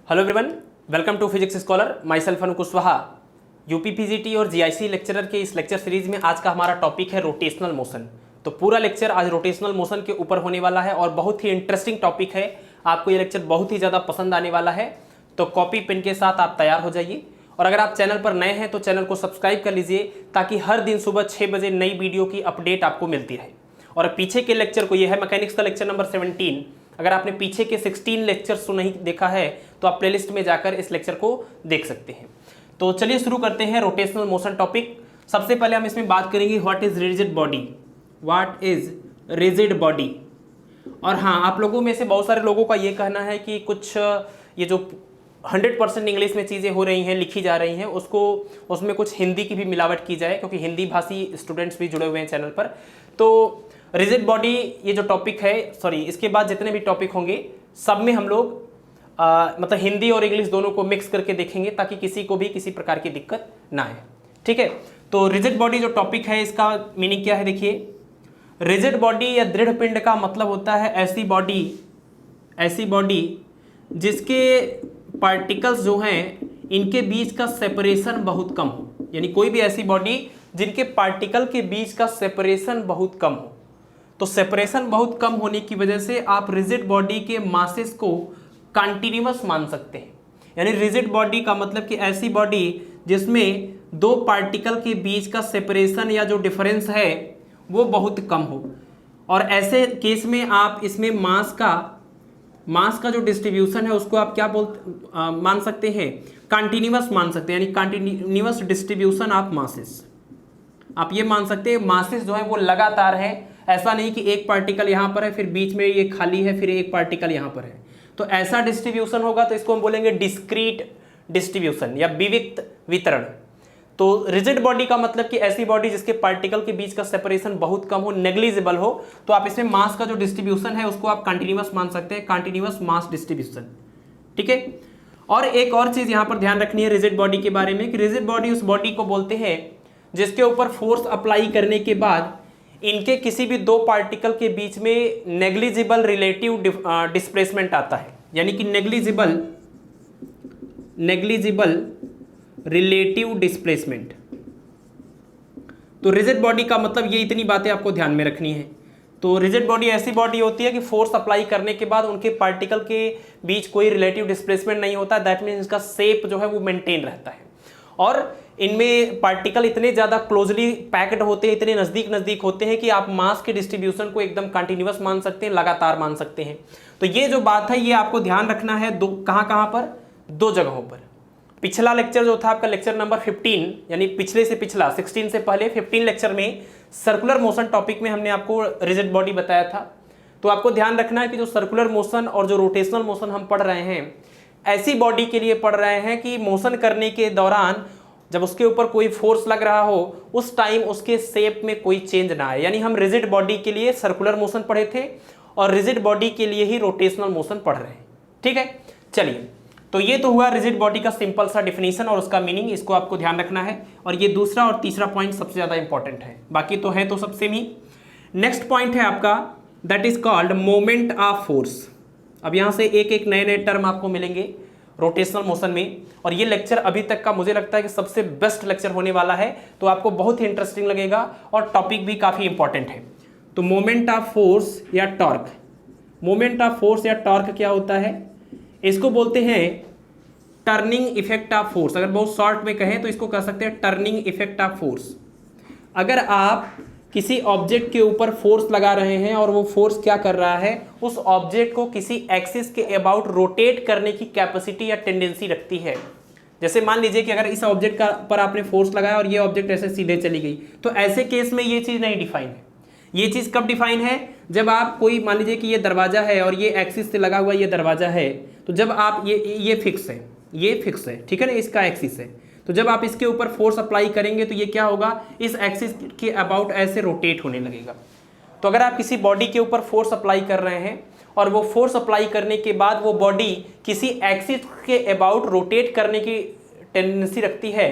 Hello everyone, welcome to physics scholar. Myself Anu Kushwaha. UP PGT और GIC lecturer के इस lecture series में आज का हमारा टॉपिक है रोटेशनल मोशन। तो पूरा लेक्चर आज रोटेशनल मोशन के ऊपर होने वाला है और बहुत ही इंटरेस्टिंग टॉपिक है। आपको ये लेक्चर बहुत ही ज़्यादा पसंद आने वाला है। तो कॉपी पेन के साथ आप तैयार हो जाइए और अगर आप चैनल पर नए हैं तो चैनल को सब्सक्राइब कर लीजिए ताकि हर दिन सुबह 6 बजे नई वीडियो की अपडेट आपको मिलती रहे। और पीछे के लेक्चर को, ये है मैकेनिक्स का लेक्चर नंबर 17। अगर आपने पीछे के 16 लेक्चर्स को नहीं देखा है तो आप प्लेलिस्ट में जाकर इस लेक्चर को देख सकते हैं। तो चलिए शुरू करते हैं रोटेशनल मोशन टॉपिक। सबसे पहले हम इसमें बात करेंगे what is rigid body. What is rigid body. और हाँ, आप लोगों में से बहुत सारे लोगों का ये कहना है कि कुछ ये जो 100% इंग्लिश में चीज़ें हो रही हैं, लिखी जा रही हैं, उसमें कुछ हिंदी की भी मिलावट की जाए क्योंकि हिंदी भाषी स्टूडेंट्स भी जुड़े हुए हैं चैनल पर। तो रिजिड बॉडी ये जो टॉपिक है, सॉरी, इसके बाद जितने भी टॉपिक होंगे सब में हम लोग मतलब हिंदी और इंग्लिश दोनों को मिक्स करके देखेंगे ताकि किसी को भी किसी प्रकार की दिक्कत ना आए। ठीक है। तो रिजिड बॉडी जो टॉपिक है इसका मीनिंग क्या है, देखिए। रिजिड बॉडी या दृढ़ पिंड का मतलब होता है ऐसी बॉडी जिसके पार्टिकल्स जो हैं इनके बीच का सेपरेशन बहुत कम हो। यानी कोई भी ऐसी बॉडी जिनके पार्टिकल के बीच का सेपरेशन बहुत कम हो। तो सेपरेशन बहुत कम होने की वजह से आप रिजिड बॉडी के मासेस को कंटिन्यूअस मान सकते हैं। यानी रिजिड बॉडी का मतलब कि ऐसी बॉडी जिसमें दो पार्टिकल के बीच का सेपरेशन या जो डिफरेंस है वो बहुत कम हो। और ऐसे केस में आप इसमें मास का जो डिस्ट्रीब्यूशन है उसको आप क्या मान सकते हैं, कंटिन्यूअस मान सकते हैं। यानी कंटिन्यूअस डिस्ट्रीब्यूशन ऑफ मासेस आप ये मान सकते हैं। मासेस जो है वो लगातार है, ऐसा नहीं कि एक पार्टिकल यहाँ पर है फिर बीच में ये खाली है फिर एक पार्टिकल यहाँ पर है। तो ऐसा डिस्ट्रीब्यूशन होगा तो इसको हम बोलेंगे डिस्क्रीट डिस्ट्रीब्यूशन या विविक्त वितरण। तो रिजिड बॉडी का मतलब कि ऐसी बॉडी जिसके पार्टिकल के बीच का सेपरेशन बहुत कम हो, नेग्लिजिबल हो। तो आप इसमें मास का जो डिस्ट्रीब्यूशन है उसको आप कंटिन्यूअस मान सकते हैं, कंटिन्यूअस मास डिस्ट्रीब्यूशन। ठीक है। और एक और चीज यहाँ पर ध्यान रखनी है रिजिड बॉडी के बारे में कि रिजिड बॉडी उस बॉडी को बोलते हैं जिसके ऊपर फोर्स अप्लाई करने के बाद इनके किसी भी दो पार्टिकल के बीच में नेग्लिजिबल रिलेटिव डिस्प्लेसमेंट आता है। यानी कि नेग्लिजिबल रिलेटिव डिस्प्लेसमेंट। तो रिजिड बॉडी का मतलब ये इतनी बातें आपको ध्यान में रखनी है। तो रिजिड बॉडी ऐसी बॉडी होती है कि फोर्स अप्लाई करने के बाद उनके पार्टिकल के बीच कोई रिलेटिव डिस्प्लेसमेंट नहीं होता। दैट मीन्स इसका शेप जो है वो मेंटेन रहता है और इनमें पार्टिकल इतने ज़्यादा क्लोजली पैक्ड होते हैं, इतने नज़दीक होते हैं कि आप मास के डिस्ट्रीब्यूशन को एकदम कंटिन्यूअस मान सकते हैं, लगातार मान सकते हैं। तो ये जो बात है ये आपको ध्यान रखना है कहाँ पर, दो जगहों पर। पिछला लेक्चर जो था आपका लेक्चर नंबर 15, यानी पिछले से पिछला 16 से पहले 15 लेक्चर में सर्कुलर मोशन टॉपिक में हमने आपको रिजिड बॉडी बताया था। तो आपको ध्यान रखना है कि जो सर्कुलर मोशन और जो रोटेशनल मोशन हम पढ़ रहे हैं ऐसी बॉडी के लिए पढ़ रहे हैं कि मोशन करने के दौरान जब उसके ऊपर कोई फोर्स लग रहा हो उस टाइम उसके शेप में कोई चेंज ना आए। यानी हम रिजिड बॉडी के लिए सर्कुलर मोशन पढ़े थे और रिजिड बॉडी के लिए ही रोटेशनल मोशन पढ़ रहे हैं। ठीक है। चलिए, तो ये तो हुआ रिजिड बॉडी का सिंपल सा डिफिनीशन और उसका मीनिंग, इसको आपको ध्यान रखना है। और ये दूसरा और तीसरा पॉइंट सबसे ज़्यादा इंपॉर्टेंट है, बाकी तो है तो सब सेम ही। नेक्स्ट पॉइंट है आपका that is called moment of force. अब यहाँ से एक नए टर्म आपको मिलेंगे रोटेशनल मोशन में और ये लेक्चर अभी तक का मुझे लगता है कि सबसे बेस्ट लेक्चर होने वाला है। तो आपको बहुत ही इंटरेस्टिंग लगेगा और टॉपिक भी काफ़ी इंपॉर्टेंट है। तो मोमेंट ऑफ फोर्स या टॉर्क। मोमेंट ऑफ फोर्स या टॉर्क क्या होता है, इसको बोलते हैं टर्निंग इफेक्ट ऑफ फोर्स। अगर बहुत शॉर्ट में कहें तो इसको कह सकते हैं टर्निंग इफेक्ट ऑफ फोर्स। अगर आप किसी ऑब्जेक्ट के ऊपर फोर्स लगा रहे हैं और वो फोर्स क्या कर रहा है, उस ऑब्जेक्ट को किसी एक्सिस के अबाउट रोटेट करने की कैपेसिटी या टेंडेंसी रखती है। जैसे मान लीजिए कि अगर इस ऑब्जेक्ट पर आपने फोर्स लगाया और ये ऑब्जेक्ट ऐसे सीधे चली गई, तो ऐसे केस में ये चीज़ नहीं डिफाइन है। ये चीज़ कब डिफाइन है, जब आप कोई मान लीजिए कि ये दरवाजा है और ये एक्सिस से लगा हुआ ये दरवाजा है। तो जब आप ये फिक्स है, ठीक है ना, इसका एक्सिस है। तो जब आप इसके ऊपर फोर्स अप्लाई करेंगे तो ये क्या होगा, इस एक्सिस के अबाउट ऐसे रोटेट होने लगेगा। तो अगर आप किसी बॉडी के ऊपर फोर्स अप्लाई कर रहे हैं और वो फोर्स अप्लाई करने के बाद वो बॉडी किसी एक्सिस के अबाउट रोटेट करने की टेंडेंसी रखती है,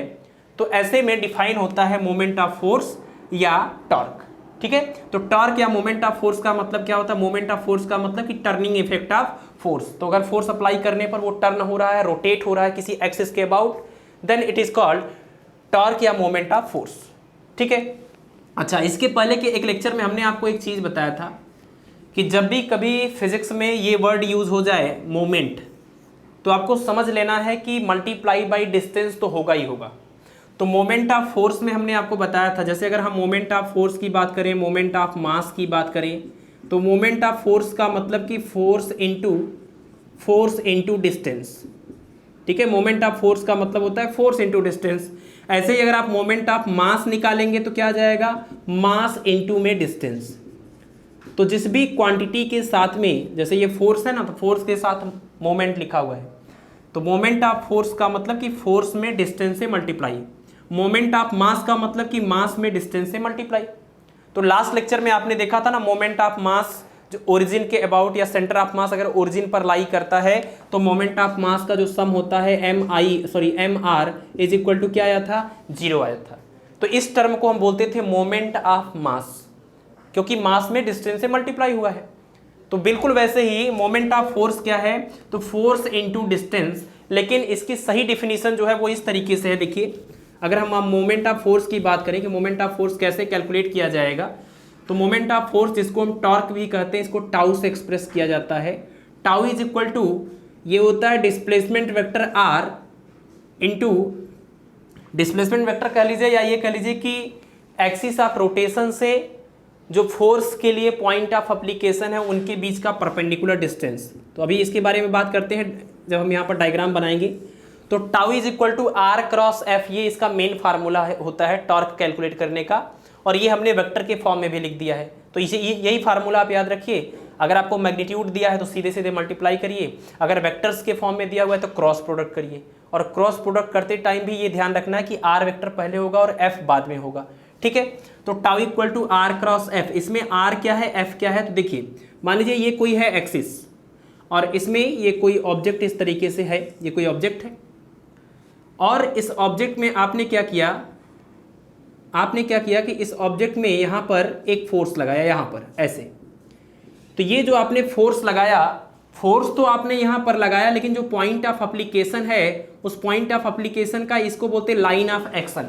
तो ऐसे में डिफाइन होता है मोमेंट ऑफ फोर्स या टॉर्क। ठीक है। तो टॉर्क या मोमेंट ऑफ फोर्स का मतलब क्या होता है? मोमेंट ऑफ फोर्स का मतलब कि टर्निंग इफेक्ट ऑफ फोर्स। तो अगर फोर्स अप्लाई करने पर वो टर्न हो रहा है, रोटेट हो रहा है किसी एक्सिस के about, then it is called torque या मोमेंट ऑफ फोर्स। ठीक है। अच्छा, इसके पहले के एक लेक्चर में हमने आपको एक चीज बताया था कि जब भी कभी फिजिक्स में ये वर्ड यूज हो जाए मोमेंट, तो आपको समझ लेना है कि मल्टीप्लाई बाई डिस्टेंस तो होगा ही होगा। तो मोमेंट ऑफ फोर्स में हमने आपको बताया था, जैसे अगर हम मोमेंट ऑफ फोर्स की बात करें, मोमेंट ऑफ मास की बात करें, तो मोमेंट ऑफ फोर्स का मतलब कि फोर्स इनटू डिस्टेंस। ठीक है, मोमेंट ऑफ फोर्स का मतलब होता है फोर्स इनटू डिस्टेंस। ऐसे ही अगर आप मोमेंट ऑफ मास निकालेंगे तो क्या आ जाएगा? मास इनटू में डिस्टेंस। तो जिस भी क्वांटिटी के साथ में, जैसे ये फोर्स है ना, तो फोर्स के साथ मोमेंट लिखा हुआ है, तो मोमेंट ऑफ फोर्स का मतलब कि फोर्स में डिस्टेंस से मल्टीप्लाई। मोमेंट ऑफ मास का मतलब कि मास में डिस्टेंस से मल्टीप्लाई। तो लास्ट लेक्चर में आपने देखा था ना, मोमेंट ऑफ मास जो ओरिजिन के अबाउट या सेंटर ऑफ मास अगर ओरिजिन पर लाई करता है तो मोमेंट ऑफ मास का जो सम होता है m r is equal to क्या आया था? 0 आया था। तो इस टर्म को हम बोलते थे मोमेंट ऑफ मास, क्योंकि मास में डिस्टेंस से मल्टीप्लाई हुआ है। तो बिल्कुल वैसे ही मोमेंट ऑफ फोर्स क्या है? तो फोर्स इनटू डिस्टेंस। लेकिन इसकी सही डिफिनीशन जो है वो इस तरीके से है। देखिए, अगर हम मोमेंट ऑफ फोर्स की बात करें कि मोमेंट ऑफ फोर्स कैसे कैलकुलेट किया जाएगा, तो मोमेंट ऑफ फोर्स जिसको हम टॉर्क भी कहते हैं, इसको टाउ से एक्सप्रेस किया जाता है। टाउ इज इक्वल टू, ये होता है displacement vector r into, displacement vector कह लीजिए या ये कह लीजिए कि एक्सिस ऑफ रोटेशन से जो फोर्स के लिए पॉइंट ऑफ एप्लीकेशन है उनके बीच का परपेंडिकुलर डिस्टेंस। तो अभी इसके बारे में बात करते हैं जब हम यहाँ पर डायग्राम बनाएंगे। तो tau is equal to r cross F, ये इसका मेन फार्मूला होता है टॉर्क कैलकुलेट करने का, और ये हमने वेक्टर के फॉर्म में भी लिख दिया है। तो इसे यही फार्मूला आप याद रखिए। अगर आपको मैग्नीट्यूड दिया है तो सीधे सीधे मल्टीप्लाई करिए, अगर वेक्टर्स के फॉर्म में दिया हुआ है तो क्रॉस प्रोडक्ट करिए। और क्रॉस प्रोडक्ट करते टाइम भी ये ध्यान रखना है कि आर वेक्टर पहले होगा और एफ बाद में होगा। ठीक है। तो tau equal to r cross F, इसमें आर क्या है, एफ क्या है? तो देखिए, मान लीजिए ये कोई है एक्सिस और इसमें ये कोई ऑब्जेक्ट इस तरीके से है, ये कोई ऑब्जेक्ट है, और इस ऑब्जेक्ट में आपने क्या किया कि इस ऑब्जेक्ट में यहां पर एक फोर्स लगाया, यहां पर ऐसे। तो ये जो आपने फोर्स लगाया, फोर्स तो आपने यहां पर लगाया, लेकिन जो पॉइंट ऑफ एप्लीकेशन है उस पॉइंट ऑफ एप्लीकेशन का इसको बोलते हैं लाइन ऑफ एक्शन,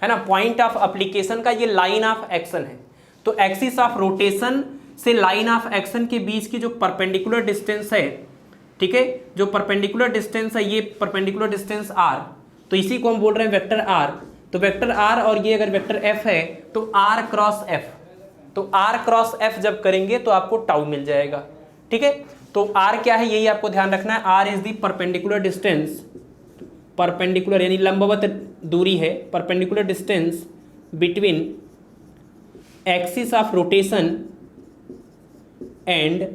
है ना। पॉइंट ऑफ एप्लीकेशन का ये लाइन ऑफ एक्शन है। तो एक्सिस ऑफ रोटेशन से लाइन ऑफ एक्शन के बीच की जो परपेंडिकुलर डिस्टेंस है, ठीक है, जो परपेंडिकुलर डिस्टेंस है, ये परपेंडिकुलर डिस्टेंस आर, तो इसी को हम बोल रहे हैं वेक्टर आर। तो वेक्टर आर और ये अगर वेक्टर एफ है तो आर क्रॉस एफ, तो आर क्रॉस एफ जब करेंगे तो आपको टाउ मिल जाएगा। ठीक है। तो आर क्या है यही आपको ध्यान रखना है। R is the perpendicular distance, perpendicular यानी लंबवत दूरी है, perpendicular distance between axis of rotation and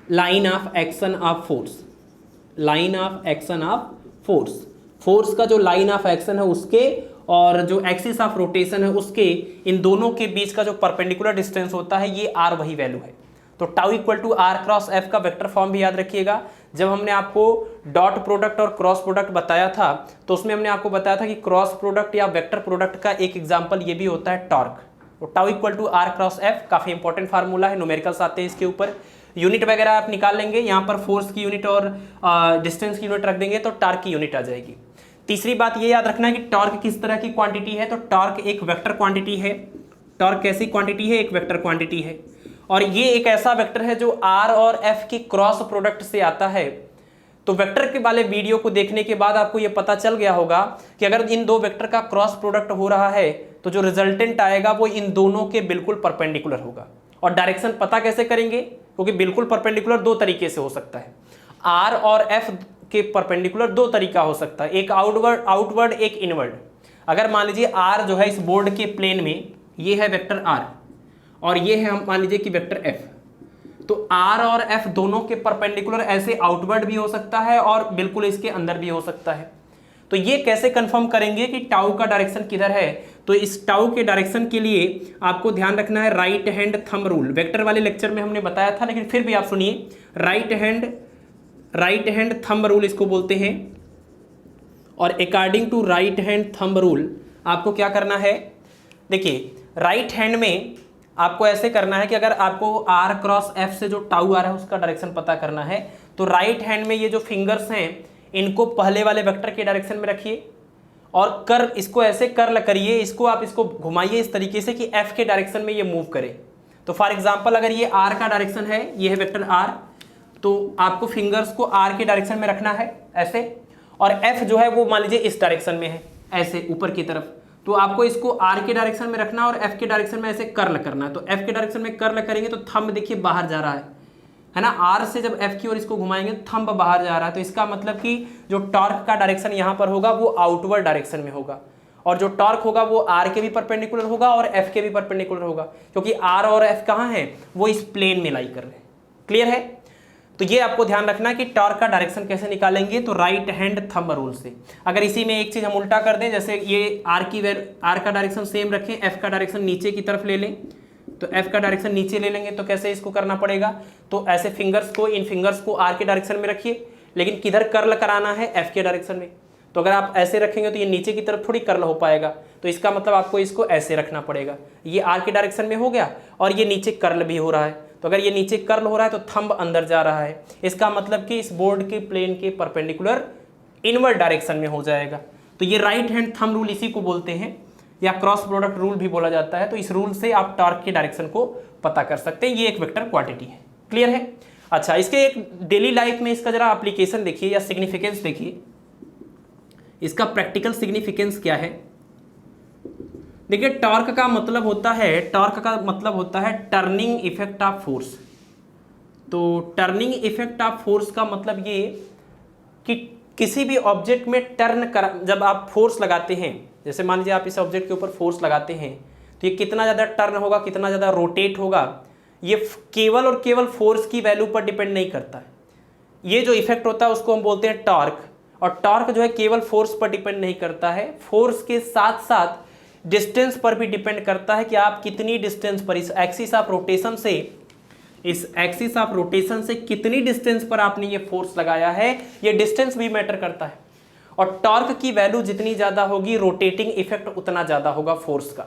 line of action of force, line of action of force. Force का जो लाइन ऑफ एक्शन है उसके और जो एक्सिस ऑफ रोटेशन है उसके, इन दोनों के बीच का जो परपेंडिकुलर डिस्टेंस होता है ये आर वही वैल्यू है। तो tau equal to r cross F का वेक्टर फॉर्म भी याद रखिएगा। जब हमने आपको डॉट प्रोडक्ट और क्रॉस प्रोडक्ट बताया था तो उसमें हमने आपको बताया था कि क्रॉस प्रोडक्ट या वेक्टर प्रोडक्ट का एक एग्जांपल ये भी होता है टॉर्क। तो tau equal to r cross F काफ़ी इंपॉर्टेंट फार्मूला है, न्यूमेरिकल्स आते हैं इसके ऊपर। यूनिट वगैरह आप निकाल लेंगे, यहाँ पर फोर्स की यूनिट और डिस्टेंस की यूनिट रख देंगे तो टॉर्क की यूनिट आ जाएगी। तीसरी बात ये याद रखना है कि टॉर्क किस तरह की क्वांटिटी है। तो टॉर्क एक वेक्टर क्वांटिटी है। टॉर्क कैसी क्वांटिटी है? एक वेक्टर क्वांटिटी है, और ये एक ऐसा वेक्टर है जो आर और एफ की क्रॉस प्रोडक्ट से आता है। तो वेक्टर के वाले वीडियो को देखने के बाद आपको ये पता चल गया होगा कि अगर इन दो वेक्टर का क्रॉस प्रोडक्ट हो रहा है तो जो रिजल्टेंट आएगा वो इन दोनों के बिल्कुल परपेंडिकुलर होगा। और डायरेक्शन पता कैसे करेंगे? क्योंकि बिल्कुल परपेंडिकुलर दो तरीके से हो सकता है। आर और एफ के परपेंडिकुलर दो तरीका हो सकता है, एक आउटवर्ड एक इनवर्ड। अगर मान लीजिए आर जो है इस बोर्ड के प्लेन में, ये है वेक्टर आर और ये है हम मान लीजिए कि वेक्टर एफ, तो आर और एफ दोनों के परपेंडिकुलर ऐसे आउटवर्ड भी हो सकता है और बिल्कुल इसके अंदर भी हो सकता है। तो ये कैसे कंफर्म करेंगे कि टाउ का डायरेक्शन किधर है? तो इस टाउ के डायरेक्शन के लिए आपको ध्यान रखना है right hand thumb rule. Vector वाले लेक्चर में हमने बताया था, लेकिन फिर भी आप सुनिए, राइट हैंड थंब रूल इसको बोलते हैं। और according to right hand thumb rule आपको क्या करना है, देखिए राइट हैंड में आपको ऐसे करना है कि अगर आपको आर क्रॉस एफ से जो टाउ आ रहा है उसका डायरेक्शन पता करना है, तो राइट हैंड में ये जो फिंगर्स हैं इनको पहले वाले वेक्टर के डायरेक्शन में रखिए और कर इसको ऐसे कर्ल करिए, इसको आप इसको घुमाइए इस तरीके से कि एफ के डायरेक्शन में ये मूव करे। तो फॉर एग्जांपल अगर ये आर का डायरेक्शन है, ये है वेक्टर आर, तो आपको फिंगर्स को आर के डायरेक्शन में रखना है ऐसे, और एफ जो है वो मान लीजिए इस डायरेक्शन में है ऐसे ऊपर की तरफ, तो आपको इसको आर के डायरेक्शन में रखना और एफ के डायरेक्शन में ऐसे कर्ल करना है। तो एफ के डायरेक्शन में कर्ल करेंगे तो थंब देखिए बाहर जा रहा है ना, आर से जब एफ की ओर इसको घुमाएंगे तो थंब बाहर जा रहा है, तो इसका मतलब कि जो टॉर्क का डायरेक्शन यहाँ पर होगा वो आउटवर्ड डायरेक्शन में होगा, और जो टॉर्क होगा वो आर के भी परपेंडिकुलर होगा और एफ के भी परपेंडिकुलर होगा, क्योंकि आर और एफ कहाँ हैं, वो इस प्लेन में लाई कर रहे हैं। क्लियर है? तो ये आपको ध्यान रखना है कि टॉर्क का डायरेक्शन कैसे निकालेंगे, तो राइट हैंड थंब रूल से। अगर इसी में एक चीज हम उल्टा कर दें, जैसे ये आर का डायरेक्शन सेम रखें, एफ का डायरेक्शन नीचे की तरफ ले लें, तो एफ का डायरेक्शन नीचे ले लेंगे तो कैसे इसको करना पड़ेगा, तो ऐसे फिंगर्स को, इन फिंगर्स को आर के डायरेक्शन में रखिए, लेकिन किधर कर्ल कराना है, एफ के डायरेक्शन में। तो अगर आप ऐसे रखेंगे तो ये नीचे की तरफ थोड़ी कर्ल हो पाएगा, तो इसका मतलब आपको इसको ऐसे रखना पड़ेगा, ये आर के डायरेक्शन में हो गया और ये नीचे कर्ल भी हो रहा है। तो अगर ये नीचे कर्ल हो रहा है तो थंब अंदर जा रहा है, इसका मतलब कि इस बोर्ड के प्लेन के परपेंडिकुलर इनवर्ड डायरेक्शन में हो जाएगा। तो ये राइट हैंड थंब रूल इसी को बोलते हैं, या क्रॉस प्रोडक्ट रूल भी बोला जाता है। तो इस रूल से आप टॉर्क के डायरेक्शन को पता कर सकते हैं। ये एक वेक्टर क्वांटिटी है। क्लियर है? अच्छा, इसके एक डेली लाइफ में इसका जरा एप्लीकेशन देखिए या सिग्निफिकेंस देखिए, इसका प्रैक्टिकल सिग्निफिकेंस क्या है। देखिए टॉर्क का मतलब होता है टर्निंग इफेक्ट ऑफ फोर्स। तो टर्निंग इफेक्ट ऑफ फोर्स का मतलब ये कि किसी भी ऑब्जेक्ट में जब आप फोर्स लगाते हैं, जैसे मान लीजिए आप इस ऑब्जेक्ट के ऊपर फोर्स लगाते हैं, तो ये कितना ज़्यादा टर्न होगा, कितना ज़्यादा रोटेट होगा, ये केवल और केवल फोर्स की वैल्यू पर डिपेंड नहीं करता है। ये जो इफेक्ट होता है उसको हम बोलते हैं टॉर्क, और टॉर्क जो है केवल फोर्स पर डिपेंड नहीं करता है, फोर्स के साथ साथ डिस्टेंस पर भी डिपेंड करता है कि आप कितनी डिस्टेंस पर इस एक्सिस ऑफ रोटेशन से कितनी डिस्टेंस पर आपने ये फोर्स लगाया है, ये डिस्टेंस भी मैटर करता है। और टॉर्क की वैल्यू जितनी ज़्यादा होगी, रोटेटिंग इफेक्ट उतना ज़्यादा होगा फोर्स का,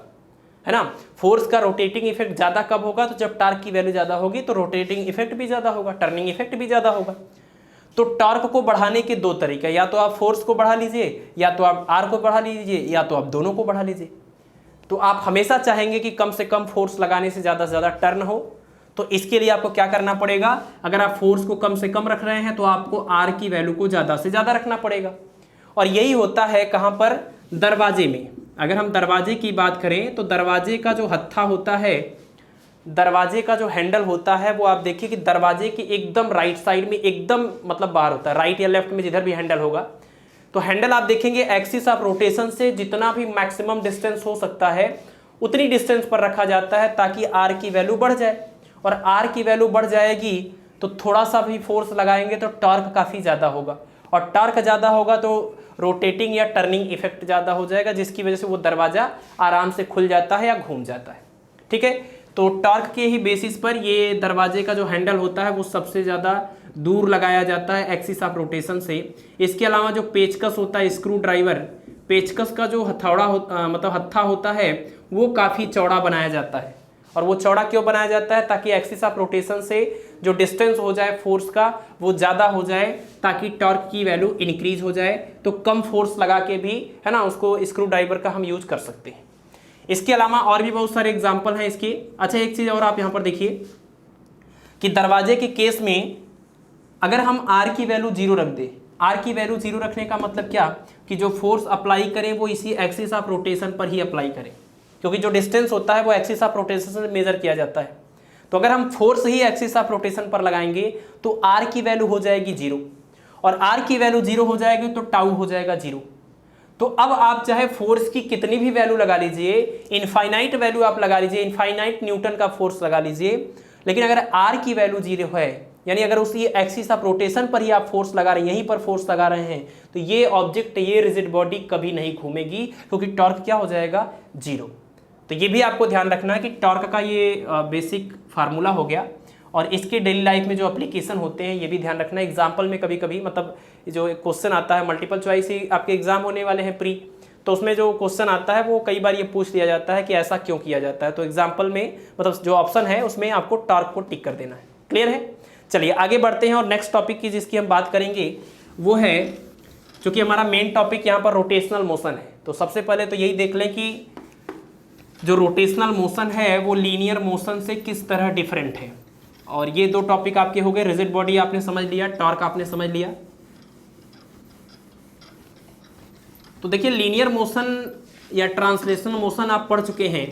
है ना। फोर्स का रोटेटिंग इफेक्ट ज़्यादा कब होगा, तो जब टॉर्क की वैल्यू ज़्यादा होगी तो रोटेटिंग इफेक्ट भी ज़्यादा होगा, टर्निंग इफेक्ट भी ज़्यादा होगा। तो टॉर्क को बढ़ाने के दो तरीके, या तो आप फोर्स को बढ़ा लीजिए, या तो आप आर को बढ़ा लीजिए, या तो आप दोनों को बढ़ा लीजिए। तो आप हमेशा चाहेंगे कि कम से कम फोर्स लगाने से ज़्यादा टर्न हो, तो इसके लिए आपको क्या करना पड़ेगा, अगर आप फोर्स को कम से कम रख रहे हैं तो आपको आर की वैल्यू को ज़्यादा से ज़्यादा रखना पड़ेगा। और यही होता है कहाँ पर, दरवाजे में। अगर हम दरवाजे की बात करें तो दरवाजे का जो हत्था होता है, दरवाजे का जो हैंडल होता है, वो आप देखिए कि दरवाजे की एकदम राइट साइड में एकदम मतलब बाहर होता है, राइट या लेफ्ट में जिधर भी हैंडल होगा। तो हैंडल आप देखेंगे एक्सिस ऑफ रोटेशन से जितना भी मैक्सिमम डिस्टेंस हो सकता है उतनी डिस्टेंस पर रखा जाता है, ताकि आर की वैल्यू बढ़ जाए। और आर की वैल्यू बढ़ जाएगी तो थोड़ा सा भी फोर्स लगाएंगे तो टॉर्क काफ़ी ज़्यादा होगा, और टॉर्क ज़्यादा होगा तो रोटेटिंग या टर्निंग इफेक्ट ज़्यादा हो जाएगा, जिसकी वजह से वो दरवाज़ा आराम से खुल जाता है या घूम जाता है। ठीक है, तो टॉर्क के ही बेसिस पर ये दरवाजे का जो हैंडल होता है वो सबसे ज़्यादा दूर लगाया जाता है एक्सिस ऑफ रोटेशन से। इसके अलावा जो पेचकस होता है, स्क्रू ड्राइवर, पेचकस का जो हत्था होता है वो काफ़ी चौड़ा बनाया जाता है। और वो चौड़ा क्यों बनाया जाता है, ताकि एक्सिस ऑफ रोटेशन से जो डिस्टेंस हो जाए फोर्स का वो ज़्यादा हो जाए, ताकि टॉर्क की वैल्यू इंक्रीज हो जाए। तो कम फोर्स लगा के भी, है ना, उसको स्क्रू ड्राइवर का हम यूज कर सकते हैं। इसके अलावा और भी बहुत सारे एग्जाम्पल हैं इसके। अच्छा, एक चीज़ और आप यहाँ पर देखिए कि दरवाजे के केस में अगर हम आर की वैल्यू 0 रख दें, आर की वैल्यू 0 रखने का मतलब क्या, कि जो फोर्स अप्लाई करें वो इसी एक्सिस ऑफ रोटेशन पर ही अप्लाई करें, क्योंकि जो डिस्टेंस होता है वो एक्सिस ऑफ रोटेशन से मेजर किया जाता है। तो अगर हम force he axis of rotation पर लगाएंगे तो आर की वैल्यू हो जाएगी 0, और आर की वैल्यू 0 हो जाएगी तो टाउ हो जाएगा 0। तो अब आप चाहे फोर्स की कितनी भी वैल्यू लगा लीजिए, इनफाइनाइट वैल्यू आप लगा लीजिए, इनफाइनाइट न्यूटन का फोर्स लगा लीजिए, लेकिन अगर आर की वैल्यू 0 है, यानी अगर उसी एक्सिस ऑफ रोटेशन पर ही आप फोर्स लगा रहे हैं, यहीं पर फोर्स लगा रहे हैं, तो ये ऑब्जेक्ट, ये रिजिड बॉडी कभी नहीं घूमेगी, क्योंकि टॉर्क क्या हो जाएगा, 0। तो ये भी आपको ध्यान रखना है कि टॉर्क का ये बेसिक फार्मूला हो गया, और इसके डेली लाइफ में जो एप्लीकेशन होते हैं ये भी ध्यान रखना है। एग्जाम्पल में कभी कभी मतलब जो क्वेश्चन आता है, मल्टीपल चॉइस ही आपके एग्जाम होने वाले हैं प्री, तो उसमें जो क्वेश्चन आता है वो कई बार ये पूछ लिया जाता है कि ऐसा क्यों किया जाता है। तो एग्जाम्पल में मतलब जो ऑप्शन है उसमें आपको टॉर्क को टिक कर देना है। क्लियर है? चलिए आगे बढ़ते हैं और नेक्स्ट टॉपिक की जिसकी हम बात करेंगे वो है, चूंकि हमारा मेन टॉपिक यहाँ पर रोटेशनल मोशन है, तो सबसे पहले तो यही देख लें कि जो रोटेशनल मोशन है वो लीनियर मोशन से किस तरह डिफरेंट है। और ये दो टॉपिक आपके हो गए, रिजिड बॉडी आपने समझ लिया, टॉर्क आपने समझ लिया। तो देखिए लीनियर मोशन या ट्रांसलेशनल मोशन आप पढ़ चुके हैं।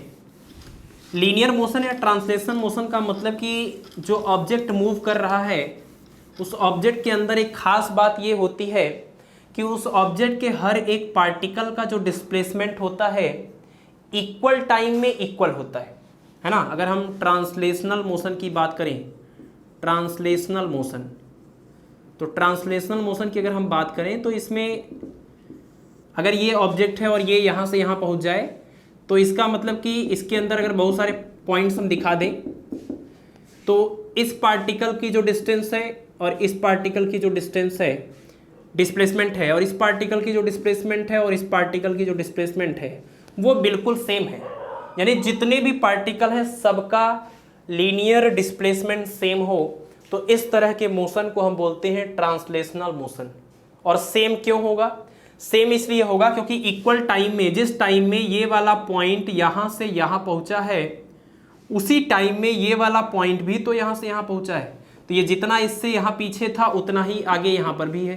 लीनियर मोशन या ट्रांसलेशनल मोशन का मतलब कि जो ऑब्जेक्ट मूव कर रहा है उस ऑब्जेक्ट के अंदर एक खास बात ये होती है कि उस ऑब्जेक्ट के हर एक पार्टिकल का जो डिस्प्लेसमेंट होता है इक्वल टाइम में इक्वल होता है ना। अगर हम ट्रांसलेशनल मोशन की बात करें, ट्रांसलेशनल मोशन, तो ट्रांसलेशनल मोशन की अगर हम बात करें तो इसमें अगर ये ऑब्जेक्ट है और ये यहाँ से यहाँ पहुँच जाए तो इसका मतलब कि इसके अंदर अगर बहुत सारे पॉइंट्स हम दिखा दें तो इस पार्टिकल की जो डिस्टेंस है और इस पार्टिकल की जो डिस्टेंस है, डिस्प्लेसमेंट है, और इस पार्टिकल की जो डिस्प्लेसमेंट है और इस पार्टिकल की जो डिस्प्लेसमेंट है वो बिल्कुल सेम है। यानी जितने भी पार्टिकल हैं सबका लीनियर डिस्प्लेसमेंट सेम हो, तो इस तरह के मोशन को हम बोलते हैं ट्रांसलेशनल मोशन। और सेम क्यों होगा? सेम इसलिए होगा क्योंकि इक्वल टाइम में, जिस टाइम में ये वाला पॉइंट यहाँ से यहाँ पहुँचा है उसी टाइम में ये वाला पॉइंट भी तो यहाँ से यहाँ पहुँचा है। तो ये जितना इससे यहाँ पीछे था उतना ही आगे यहाँ पर भी है।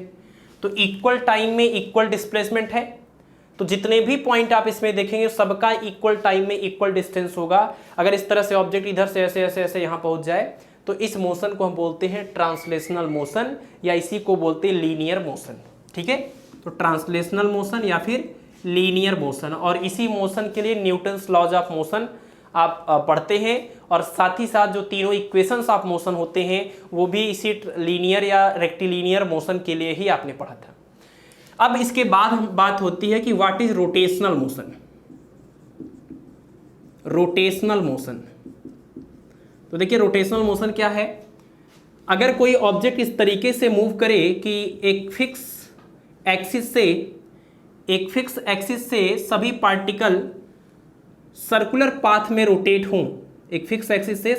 तो इक्वल टाइम में इक्वल डिस्प्लेसमेंट है, तो जितने भी पॉइंट आप इसमें देखेंगे सबका इक्वल टाइम में इक्वल डिस्टेंस होगा। अगर इस तरह से ऑब्जेक्ट इधर से ऐसे ऐसे ऐसे यहाँ पहुँच जाए तो इस मोशन को हम बोलते हैं ट्रांसलेशनल मोशन या इसी को बोलते हैं लीनियर मोशन। ठीक है, तो ट्रांसलेशनल मोशन या फिर लीनियर मोशन। और इसी मोशन के लिए न्यूटन्स लॉज ऑफ मोशन आप पढ़ते हैं, और साथ ही साथ जो तीनों इक्वेशंस ऑफ मोशन होते हैं वो भी इसी लीनियर या रेक्टिलिनियर मोशन के लिए ही आपने पढ़ा था। अब इसके बाद हम बात होती है कि what is rotational motion. Rotational motion, तो देखिए रोटेशनल मोशन क्या है। अगर कोई ऑब्जेक्ट इस तरीके से मूव करे कि एक फिक्स एक्सिस से सभी पार्टिकल सर्कुलर पाथ में रोटेट हों, एक फिक्स एक्सिस से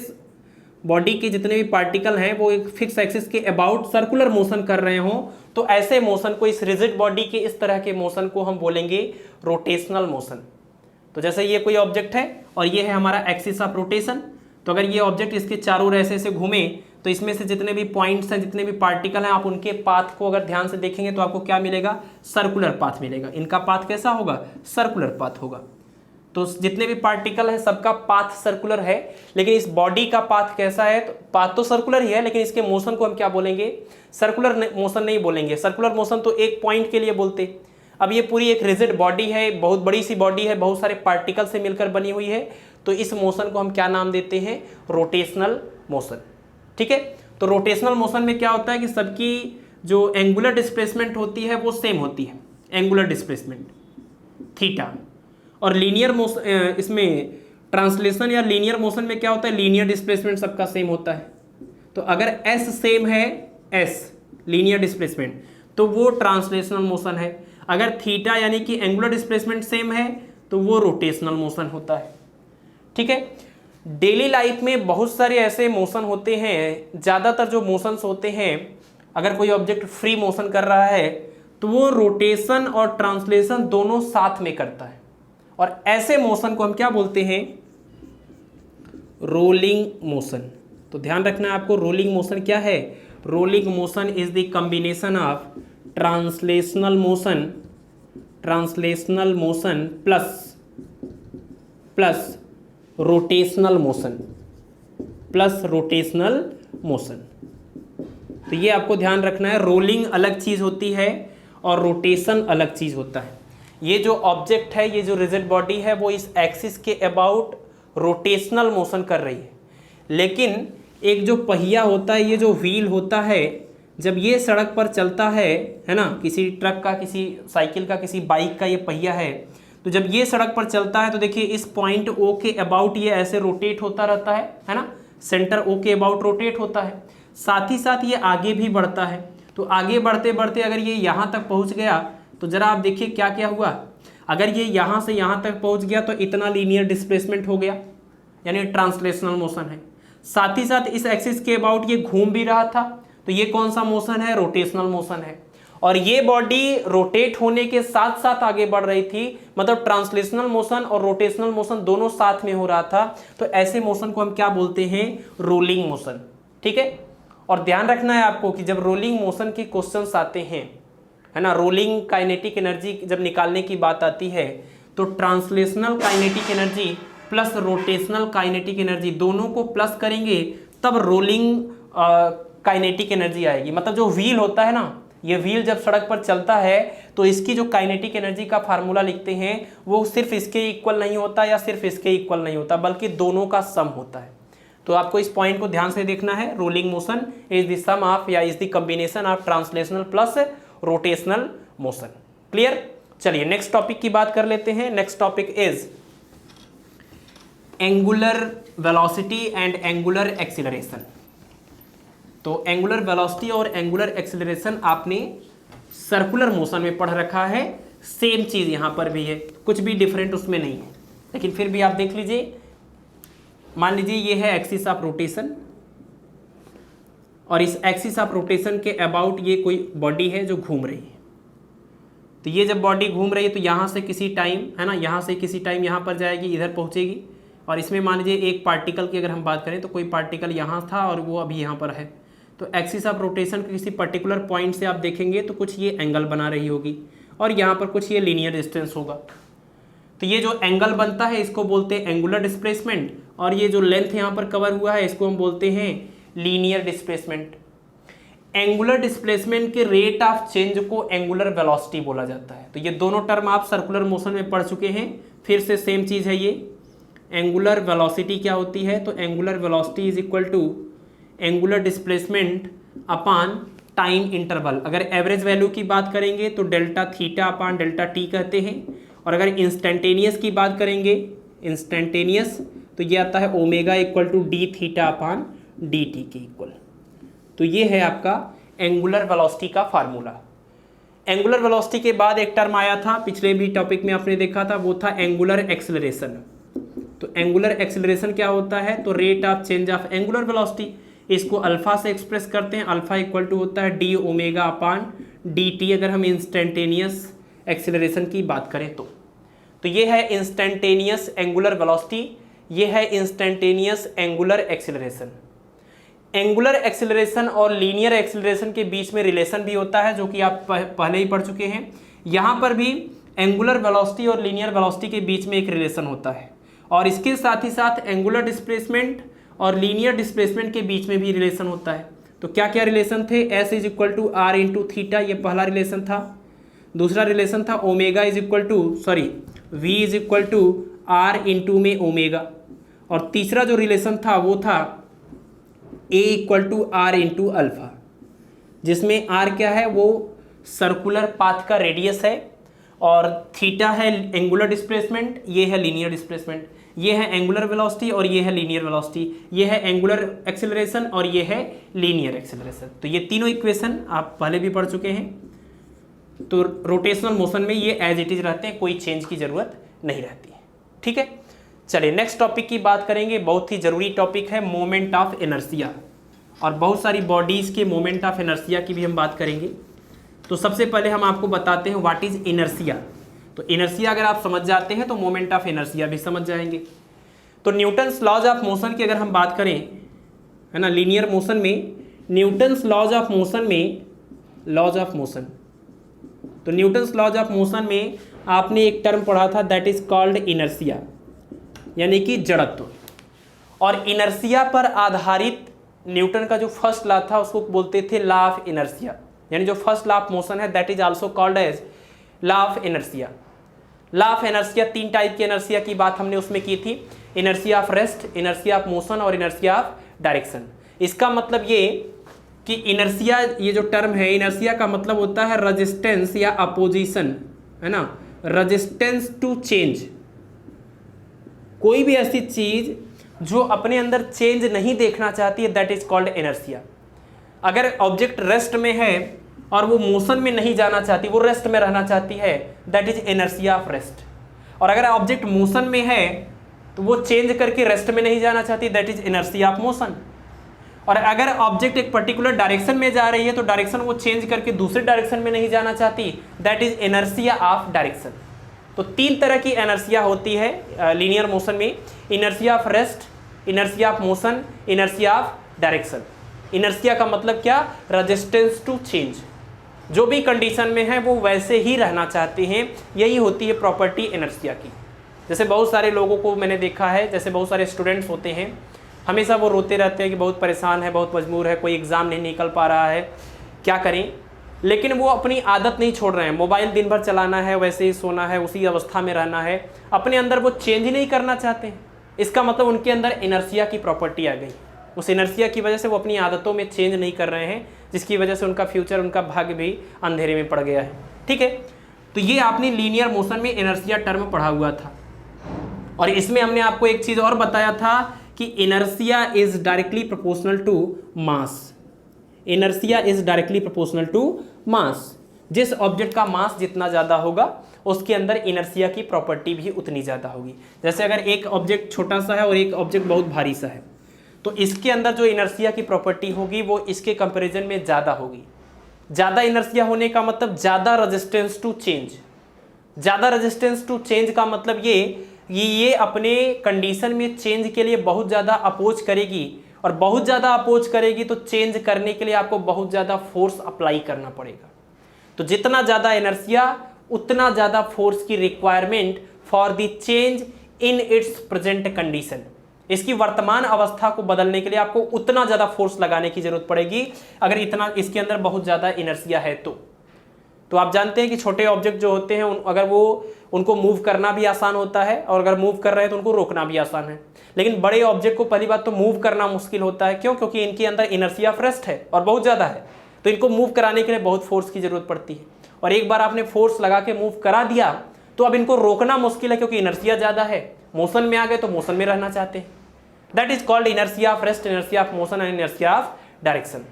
बॉडी के जितने भी पार्टिकल हैं वो एक फिक्स एक्सिस के अबाउट सर्कुलर मोशन कर रहे हों, तो ऐसे मोशन को, इस रिजिड बॉडी के इस तरह के मोशन को हम बोलेंगे रोटेशनल मोशन। तो जैसे ये कोई ऑब्जेक्ट है और ये है हमारा एक्सिस ऑफ रोटेशन, तो अगर ये ऑब्जेक्ट इसके चारों ओर ऐसे घूमे तो इसमें से जितने भी पॉइंट्स हैं, जितने भी पार्टिकल हैं, आप उनके पाथ को अगर ध्यान से देखेंगे तो आपको क्या मिलेगा? सर्कुलर पाथ मिलेगा। इनका पाथ कैसा होगा? सर्कुलर पाथ होगा। तो जितने भी पार्टिकल हैं सबका पाथ सर्कुलर है, लेकिन इस बॉडी का पाथ कैसा है? तो पाथ तो सर्कुलर ही है, लेकिन इसके मोशन को हम क्या बोलेंगे? सर्कुलर मोशन नहीं बोलेंगे। सर्कुलर मोशन तो एक पॉइंट के लिए बोलते। अब ये पूरी एक रिजिड बॉडी है, बहुत बड़ी सी बॉडी है, बहुत सारे पार्टिकल से मिलकर बनी हुई है, तो इस मोशन को हम क्या नाम देते हैं? Rotational motion. ठीक है, तो रोटेशनल मोशन में क्या होता है कि सबकी जो एंगुलर डिस्प्लेसमेंट होती है वो सेम होती है, एंगुलर डिस्प्लेसमेंट थीटा। और लीनियर मोशन, इसमें ट्रांसलेशन या लीनियर मोशन में क्या होता है? लीनियर डिस्प्लेसमेंट सबका सेम होता है। तो अगर एस सेम है, एस लीनियर डिस्प्लेसमेंट, तो वो ट्रांसलेशनल मोशन है। अगर थीटा यानी कि एंगुलर डिस्प्लेसमेंट सेम है तो वो रोटेशनल मोशन होता है। ठीक है, डेली लाइफ में बहुत सारे ऐसे मोशन होते हैं, ज़्यादातर जो मोशंस होते हैं, अगर कोई ऑब्जेक्ट फ्री मोशन कर रहा है तो वो रोटेशन और ट्रांसलेशन दोनों साथ में करता है, और ऐसे मोशन को हम क्या बोलते हैं? Rolling motion. तो ध्यान रखना है आपको, रोलिंग मोशन क्या है? Rolling motion is the combination of translational motion plus rotational motion. तो ये आपको ध्यान रखना है, रोलिंग अलग चीज़ होती है और रोटेशन अलग चीज़ होता है। ये जो ऑब्जेक्ट है, ये जो रिजिड बॉडी है, वो इस एक्सिस के अबाउट रोटेशनल मोशन कर रही है, लेकिन एक जो पहिया होता है, ये जो व्हील होता है, जब ये सड़क पर चलता है ना, किसी ट्रक का, किसी साइकिल का, किसी बाइक का ये पहिया है, तो जब ये सड़क पर चलता है तो देखिए इस पॉइंट ओ के अबाउट ये ऐसे रोटेट होता रहता है ना, सेंटर ओ के अबाउट रोटेट होता है। साथ ही साथ ये आगे भी बढ़ता है। तो आगे बढ़ते बढ़ते अगर ये यहाँ तक पहुँच गया तो ज़रा आप देखिए क्या क्या हुआ। अगर ये यहाँ से यहाँ तक पहुँच गया तो इतना लीनियर डिस्प्लेसमेंट हो गया, यानी ट्रांसलेशनल मोशन है। साथ ही साथ इस एक्सिस के अबाउट ये घूम भी रहा था, तो ये कौन सा मोशन है? रोटेशनल मोशन है। और ये बॉडी रोटेट होने के साथ साथ आगे बढ़ रही थी, मतलब ट्रांसलेशनल मोशन और रोटेशनल मोशन दोनों साथ में हो रहा था। तो ऐसे मोशन को हम क्या बोलते हैं? Rolling motion. ठीक है, और ध्यान रखना है आपको कि जब रोलिंग मोशन के क्वेश्चंस आते हैं, है ना, रोलिंग काइनेटिक एनर्जी जब निकालने की बात आती है, तो translational kinetic energy plus rotational kinetic energy दोनों को प्लस करेंगे तब रोलिंग काइनेटिक एनर्जी आएगी। मतलब जो व्हील होता है ना, ये व्हील जब सड़क पर चलता है तो इसकी जो काइनेटिक एनर्जी का फार्मूला लिखते हैं वो सिर्फ इसके इक्वल नहीं होता या सिर्फ इसके इक्वल नहीं होता, बल्कि दोनों का सम होता है। तो आपको इस पॉइंट को ध्यान से देखना है। Rolling motion is the sum of या is the combination of translational plus rotational motion. Clear? चलिए नेक्स्ट टॉपिक की बात कर लेते हैं। Next topic is angular velocity and angular acceleration. तो एंगुलर वेलोसिटी और एंगुलर एक्सीलरेशन आपने सर्कुलर मोशन में पढ़ रखा है, सेम चीज यहां पर भी है, कुछ भी डिफरेंट उसमें नहीं है, लेकिन फिर भी आप देख लीजिए। मान लीजिए ये है एक्सिस ऑफ रोटेशन, और इस एक्सिस ऑफ रोटेशन के अबाउट ये कोई बॉडी है जो घूम रही है। तो ये जब बॉडी घूम रही है तो यहाँ से किसी टाइम, है ना, यहाँ से किसी टाइम यहाँ पर जाएगी, इधर पहुँचेगी, और इसमें मान लीजिए एक पार्टिकल की अगर हम बात करें तो कोई पार्टिकल यहाँ था और वो अभी यहाँ पर है। तो एक्सिस ऑफ रोटेशन के किसी पर्टिकुलर पॉइंट से आप देखेंगे तो कुछ ये एंगल बना रही होगी, और यहाँ पर कुछ ये लीनियर डिस्टेंस होगा। तो ये जो एंगल बनता है इसको बोलते हैं एंगुलर डिस्प्लेसमेंट, और ये जो लेंथ यहाँ पर कवर हुआ है इसको हम बोलते हैं लीनियर डिस्प्लेसमेंट। एंगुलर डिस्प्लेसमेंट के रेट ऑफ चेंज को एंगुलर वेलोसिटी बोला जाता है। तो ये दोनों टर्म आप सर्कुलर मोशन में पढ़ चुके हैं, फिर से सेम चीज़ है। ये एंगुलर वेलोसिटी क्या होती है? तो angular velocity is equal to angular displacement upon time interval. अगर एवरेज वैल्यू की बात करेंगे तो delta theta upon delta t कहते हैं, और अगर इंस्टेंटेनियस की बात करेंगे, इंस्टेंटेनियस, तो ये आता है omega equal to d theta upon D t के इक्वल। तो ये है आपका एंगुलर वेलोसिटी का फार्मूला। एंगुलर वेलोसिटी के बाद एक टर्म आया था, पिछले भी टॉपिक में आपने देखा था, वो था एंगुलर एक्सेलरेशन। तो एंगुलर एक्सेलरेशन क्या होता है? तो rate of change of angular velocity, इसको अल्फा से एक्सप्रेस करते हैं। अल्फा इक्वल टू होता है D omega upon D T, अगर हम इंस्टेंटेनियस एक्सेलरेशन की बात करें तो ये है इंस्टेंटेनियस एंगुलर वेलोसिटी, ये है instantaneous angular acceleration. Angular acceleration और लीनियर एक्सेलरेशन के बीच में रिलेशन भी होता है, जो कि आप पहले ही पढ़ चुके हैं। यहाँ पर भी एंगुलर वेलोसिटी और लीनियर वेलोसिटी के बीच में एक रिलेशन होता है, और इसके साथ ही साथ एंगुलर डिस्प्लेसमेंट और लीनियर डिस्प्लेसमेंट के बीच में भी रिलेशन होता है। तो क्या क्या रिलेशन थे? S is equal to r into theta, ये पहला रिलेशन था। दूसरा रिलेशन था omega is equal to v is equal to r into में ओमेगा, और तीसरा जो रिलेशन था वो था a equal to r into alpha, जिसमें आर क्या है? वो सर्कुलर पाथ का रेडियस है, और थीटा है एंगुलर डिस्प्लेसमेंट, ये है लीनियर डिस्प्लेसमेंट, ये है एंगुलर वेलोसिटी और ये है लीनियर वेलोसिटी, ये है एंगुलर एक्सेलरेशन और ये है लीनियर एक्सेलरेशन। तो ये तीनों इक्वेशन आप पहले भी पढ़ चुके हैं। तो रोटेशनल मोशन में ये एज इट इज रहते हैं, कोई चेंज की जरूरत नहीं रहती है। ठीक है, चलिए नेक्स्ट टॉपिक की बात करेंगे। बहुत ही जरूरी टॉपिक है मोमेंट ऑफ इनर्शिया, और बहुत सारी बॉडीज के मोमेंट ऑफ इनर्शिया की भी हम बात करेंगे। तो सबसे पहले हम आपको बताते हैं व्हाट इज इनर्शिया। तो इनर्शिया अगर आप समझ जाते हैं तो मोमेंट ऑफ इनर्शिया भी समझ जाएंगे। तो न्यूटन्स लॉज ऑफ मोशन की अगर हम बात करें, है ना, लीनियर मोशन में न्यूटन्स लॉज ऑफ मोशन में, लॉज ऑफ मोशन, तो न्यूटन्स लॉज ऑफ मोशन में आपने एक टर्म पढ़ा था दैट इज कॉल्ड इनर्शिया, यानी कि जड़त्व। और इनर्शिया पर आधारित न्यूटन का जो फर्स्ट लॉ था उसको बोलते थे लॉ ऑफ इनर्शिया, यानी जो फर्स्ट लॉ ऑफ मोशन है that is also called as law of inertia. Law of inertia, तीन टाइप की इनर्शिया की बात हमने उसमें की थी, inertia of rest, inertia of motion और इनर्शिया ऑफ डायरेक्शन। इसका मतलब ये कि इनर्शिया, ये जो टर्म है इनर्शिया का मतलब होता है रेजिस्टेंस या अपोजिशन, है ना, रेजिस्टेंस टू चेंज। कोई भी ऐसी चीज जो अपने अंदर चेंज नहीं देखना चाहती है दैट इज कॉल्ड इनर्शिया। अगर ऑब्जेक्ट रेस्ट में है और वो मोशन में नहीं जाना चाहती, वो रेस्ट में रहना चाहती है, that is inertia of rest. और अगर ऑब्जेक्ट मोशन में है तो वो चेंज करके रेस्ट में नहीं जाना चाहती, that is inertia of motion. और अगर ऑब्जेक्ट एक पर्टिकुलर डायरेक्शन में जा रही है तो डायरेक्शन वो चेंज करके दूसरे डायरेक्शन में नहीं जाना चाहती, that is inertia of direction. तो 3 तरह की इनर्शिया होती है लीनियर मोशन में, inertia of rest, inertia of motion, inertia of direction. Inertia का मतलब क्या? Resistance to change. जो भी कंडीशन में है वो वैसे ही रहना चाहते हैं, यही होती है प्रॉपर्टी इनर्शिया की। जैसे बहुत सारे लोगों को मैंने देखा है, जैसे बहुत सारे स्टूडेंट्स होते हैं, हमेशा वो रोते रहते हैं कि बहुत परेशान है, बहुत मजबूर है, कोई एग्ज़ाम नहीं निकल पा रहा है, क्या करें। लेकिन वो अपनी आदत नहीं छोड़ रहे हैं, मोबाइल दिन भर चलाना है, वैसे ही सोना है, उसी अवस्था में रहना है, अपने अंदर वो चेंज ही नहीं करना चाहते हैं। इसका मतलब उनके अंदर इनर्शिया की प्रॉपर्टी आ गई। उस इनर्शिया की वजह से वो अपनी आदतों में चेंज नहीं कर रहे हैं, जिसकी वजह से उनका फ्यूचर, उनका भाग्य भी अंधेरे में पड़ गया है। ठीक है, तो ये आपने लीनियर मोशन में इनर्शिया टर्म पढ़ा हुआ था। और इसमें हमने आपको एक चीज़ और बताया था कि inertia is directly proportional to mass. Inertia is directly proportional to mass. जिस ऑब्जेक्ट का मास जितना ज़्यादा होगा उसके अंदर इनर्शिया की प्रॉपर्टी भी उतनी ज़्यादा होगी। जैसे अगर एक ऑब्जेक्ट छोटा सा है और एक ऑब्जेक्ट बहुत भारी सा है, तो इसके अंदर जो इनर्शिया की प्रॉपर्टी होगी वो इसके कंपैरिजन में ज़्यादा होगी। ज़्यादा इनर्शिया होने का मतलब ज़्यादा रेजिस्टेंस टू चेंज। ज़्यादा रेजिस्टेंस टू चेंज का मतलब ये अपने कंडीशन में चेंज के लिए बहुत ज़्यादा अपोज करेगी, और बहुत ज़्यादा अपोज करेगी तो चेंज करने के लिए आपको बहुत ज़्यादा फोर्स अप्लाई करना पड़ेगा। तो जितना ज़्यादा इनर्शिया उतना ज़्यादा फोर्स की requirement for the change in its present condition. इसकी वर्तमान अवस्था को बदलने के लिए आपको उतना ज़्यादा फोर्स लगाने की जरूरत पड़ेगी अगर इतना इसके अंदर बहुत ज़्यादा इनर्शिया है तो आप जानते हैं कि छोटे ऑब्जेक्ट जो होते हैं अगर उनको मूव करना भी आसान होता है, और अगर मूव कर रहे हैं तो उनको रोकना भी आसान है। लेकिन बड़े ऑब्जेक्ट को पहली बात तो मूव करना मुश्किल होता है। क्यों? क्योंकि इनके अंदर इनर्शिया ऑफ रेस्ट है और बहुत ज़्यादा है, तो इनको मूव कराने के लिए बहुत फोर्स की जरूरत पड़ती है। और एक बार आपने फोर्स लगा के मूव करा दिया तो अब इनको रोकना मुश्किल है, क्योंकि इनर्शिया ज़्यादा है। मोशन में आ गए तो मोशन में रहना चाहते हैं। That is called inertia of rest, inertia of motion and inertia of direction.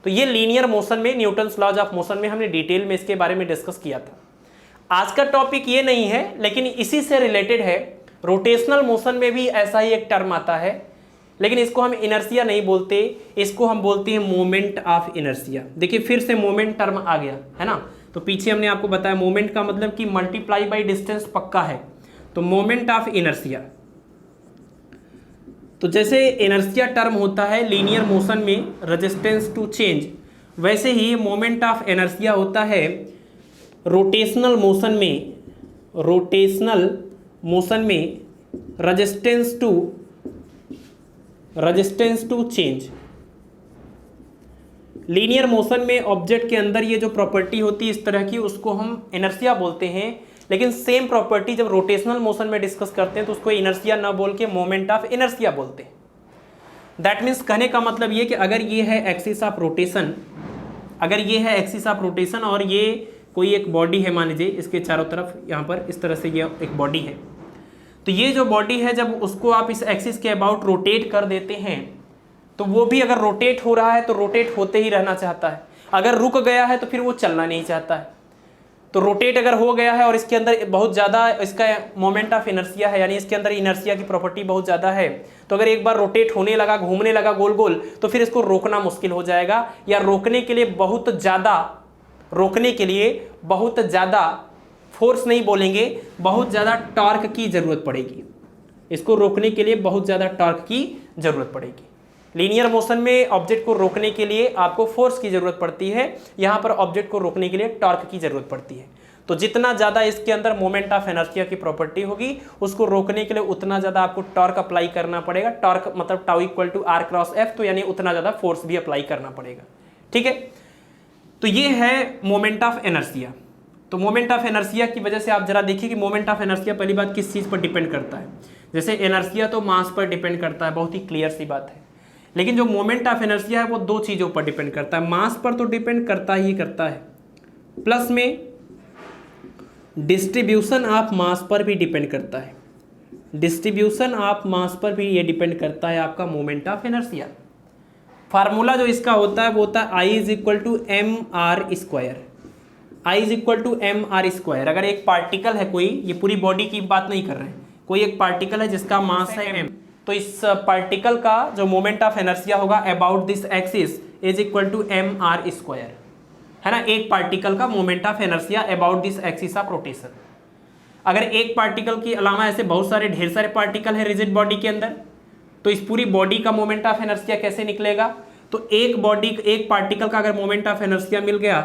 तो ये लीनियर मोशन में, न्यूटन्स लॉज ऑफ मोशन में हमने डिटेल में इसके बारे में डिस्कस किया था। आज का टॉपिक ये नहीं है, लेकिन इसी से रिलेटेड है। रोटेशनल मोशन में भी ऐसा ही एक टर्म आता है, लेकिन इसको हम इनर्शिया नहीं बोलते, इसको हम बोलते हैं मोमेंट ऑफ इनर्शिया। देखिए फिर से मोमेंट टर्म आ गया है ना। तो पीछे हमने आपको बताया मोमेंट का मतलब कि मल्टीप्लाई बाई डिस्टेंस पक्का है, तो मोमेंट ऑफ इनर्शिया। तो जैसे इनर्शिया टर्म होता है लीनियर मोशन में रेजिस्टेंस टू चेंज, वैसे ही मोमेंट ऑफ इनर्शिया होता है रोटेशनल मोशन में। रोटेशनल मोशन में resistance to change. Linear motion में ऑब्जेक्ट के अंदर ये जो प्रॉपर्टी होती है इस तरह की, उसको हम इनर्शिया बोलते हैं। लेकिन सेम प्रॉपर्टी जब रोटेशनल मोशन में डिस्कस करते हैं तो उसको इनर्शिया ना बोल के मोमेंट ऑफ इनर्शिया बोलते हैं। दैट मीन्स कहने का मतलब ये कि अगर ये है एक्सिस ऑफ रोटेशन, अगर ये है एक्सिस ऑफ रोटेशन और ये कोई एक बॉडी है, मान लीजिए इसके चारों तरफ यहाँ पर इस तरह से ये एक बॉडी है, तो ये जो बॉडी है जब उसको आप इस एक्सिस के अबाउट रोटेट कर देते हैं तो वो भी अगर रोटेट हो रहा है तो रोटेट होते ही रहना चाहता है। अगर रुक गया है तो फिर वो चलना नहीं चाहता है। तो रोटेट अगर हो गया है और इसके अंदर बहुत ज़्यादा इसका मोमेंट ऑफ इनर्शिया है, यानी इसके अंदर इनर्शिया की प्रॉपर्टी बहुत ज़्यादा है, तो अगर एक बार रोटेट होने लगा, घूमने लगा गोल गोल, तो फिर इसको रोकना मुश्किल हो जाएगा, या रोकने के लिए बहुत ज़्यादा फोर्स नहीं बोलेंगे, बहुत ज़्यादा टॉर्क की ज़रूरत पड़ेगी। इसको रोकने के लिए बहुत ज़्यादा टॉर्क की ज़रूरत पड़ेगी। लीनियर मोशन में ऑब्जेक्ट को रोकने के लिए आपको फोर्स की ज़रूरत पड़ती है, यहाँ पर ऑब्जेक्ट को रोकने के लिए टॉर्क की ज़रूरत पड़ती है। तो जितना ज़्यादा इसके अंदर मोमेंट ऑफ इनर्शिया की प्रॉपर्टी होगी, उसको रोकने के लिए उतना ज़्यादा आपको टॉर्क अप्लाई करना पड़ेगा। टॉर्क मतलब tau equal to r cross F, तो यानी उतना ज़्यादा फोर्स भी अप्लाई करना पड़ेगा। ठीक है, तो ये है मोमेंट ऑफ इनर्शिया। तो मोमेंट ऑफ इनर्शिया की वजह से आप जरा देखिए कि मोमेंट ऑफ इनर्शिया पहली बात किस चीज़ पर डिपेंड करता है। जैसे इनर्शिया तो मास पर डिपेंड करता है, बहुत ही क्लियर सी बात है। लेकिन जो मोमेंट ऑफ इनर्शिया है वो दो चीज़ों पर डिपेंड करता है। मास पर तो डिपेंड करता ही करता है, प्लस में डिस्ट्रीब्यूशन ऑफ मास पर भी डिपेंड करता है। डिस्ट्रीब्यूशन ऑफ मास पर भी ये डिपेंड करता है आपका मोमेंट ऑफ इनर्शिया। फार्मूला जो इसका होता है वो होता है I is equal to m r square. I is equal to m r square. अगर एक पार्टिकल है कोई, ये पूरी बॉडी की बात नहीं कर रहे हैं, कोई एक पार्टिकल है जिसका मास है एम, तो इस पार्टिकल का जो मोमेंट ऑफ इनर्शिया होगा about this axis is equal to m r square, है ना। एक पार्टिकल का moment of inertia about this axis of rotation. अगर एक पार्टिकल के अलावा ऐसे बहुत सारे ढेर सारे पार्टिकल है रिजिड बॉडी के अंदर, तो इस पूरी बॉडी का मोमेंट ऑफ इनर्शिया कैसे निकलेगा? तो एक पार्टिकल का अगर मोमेंट ऑफ इनर्शिया मिल गया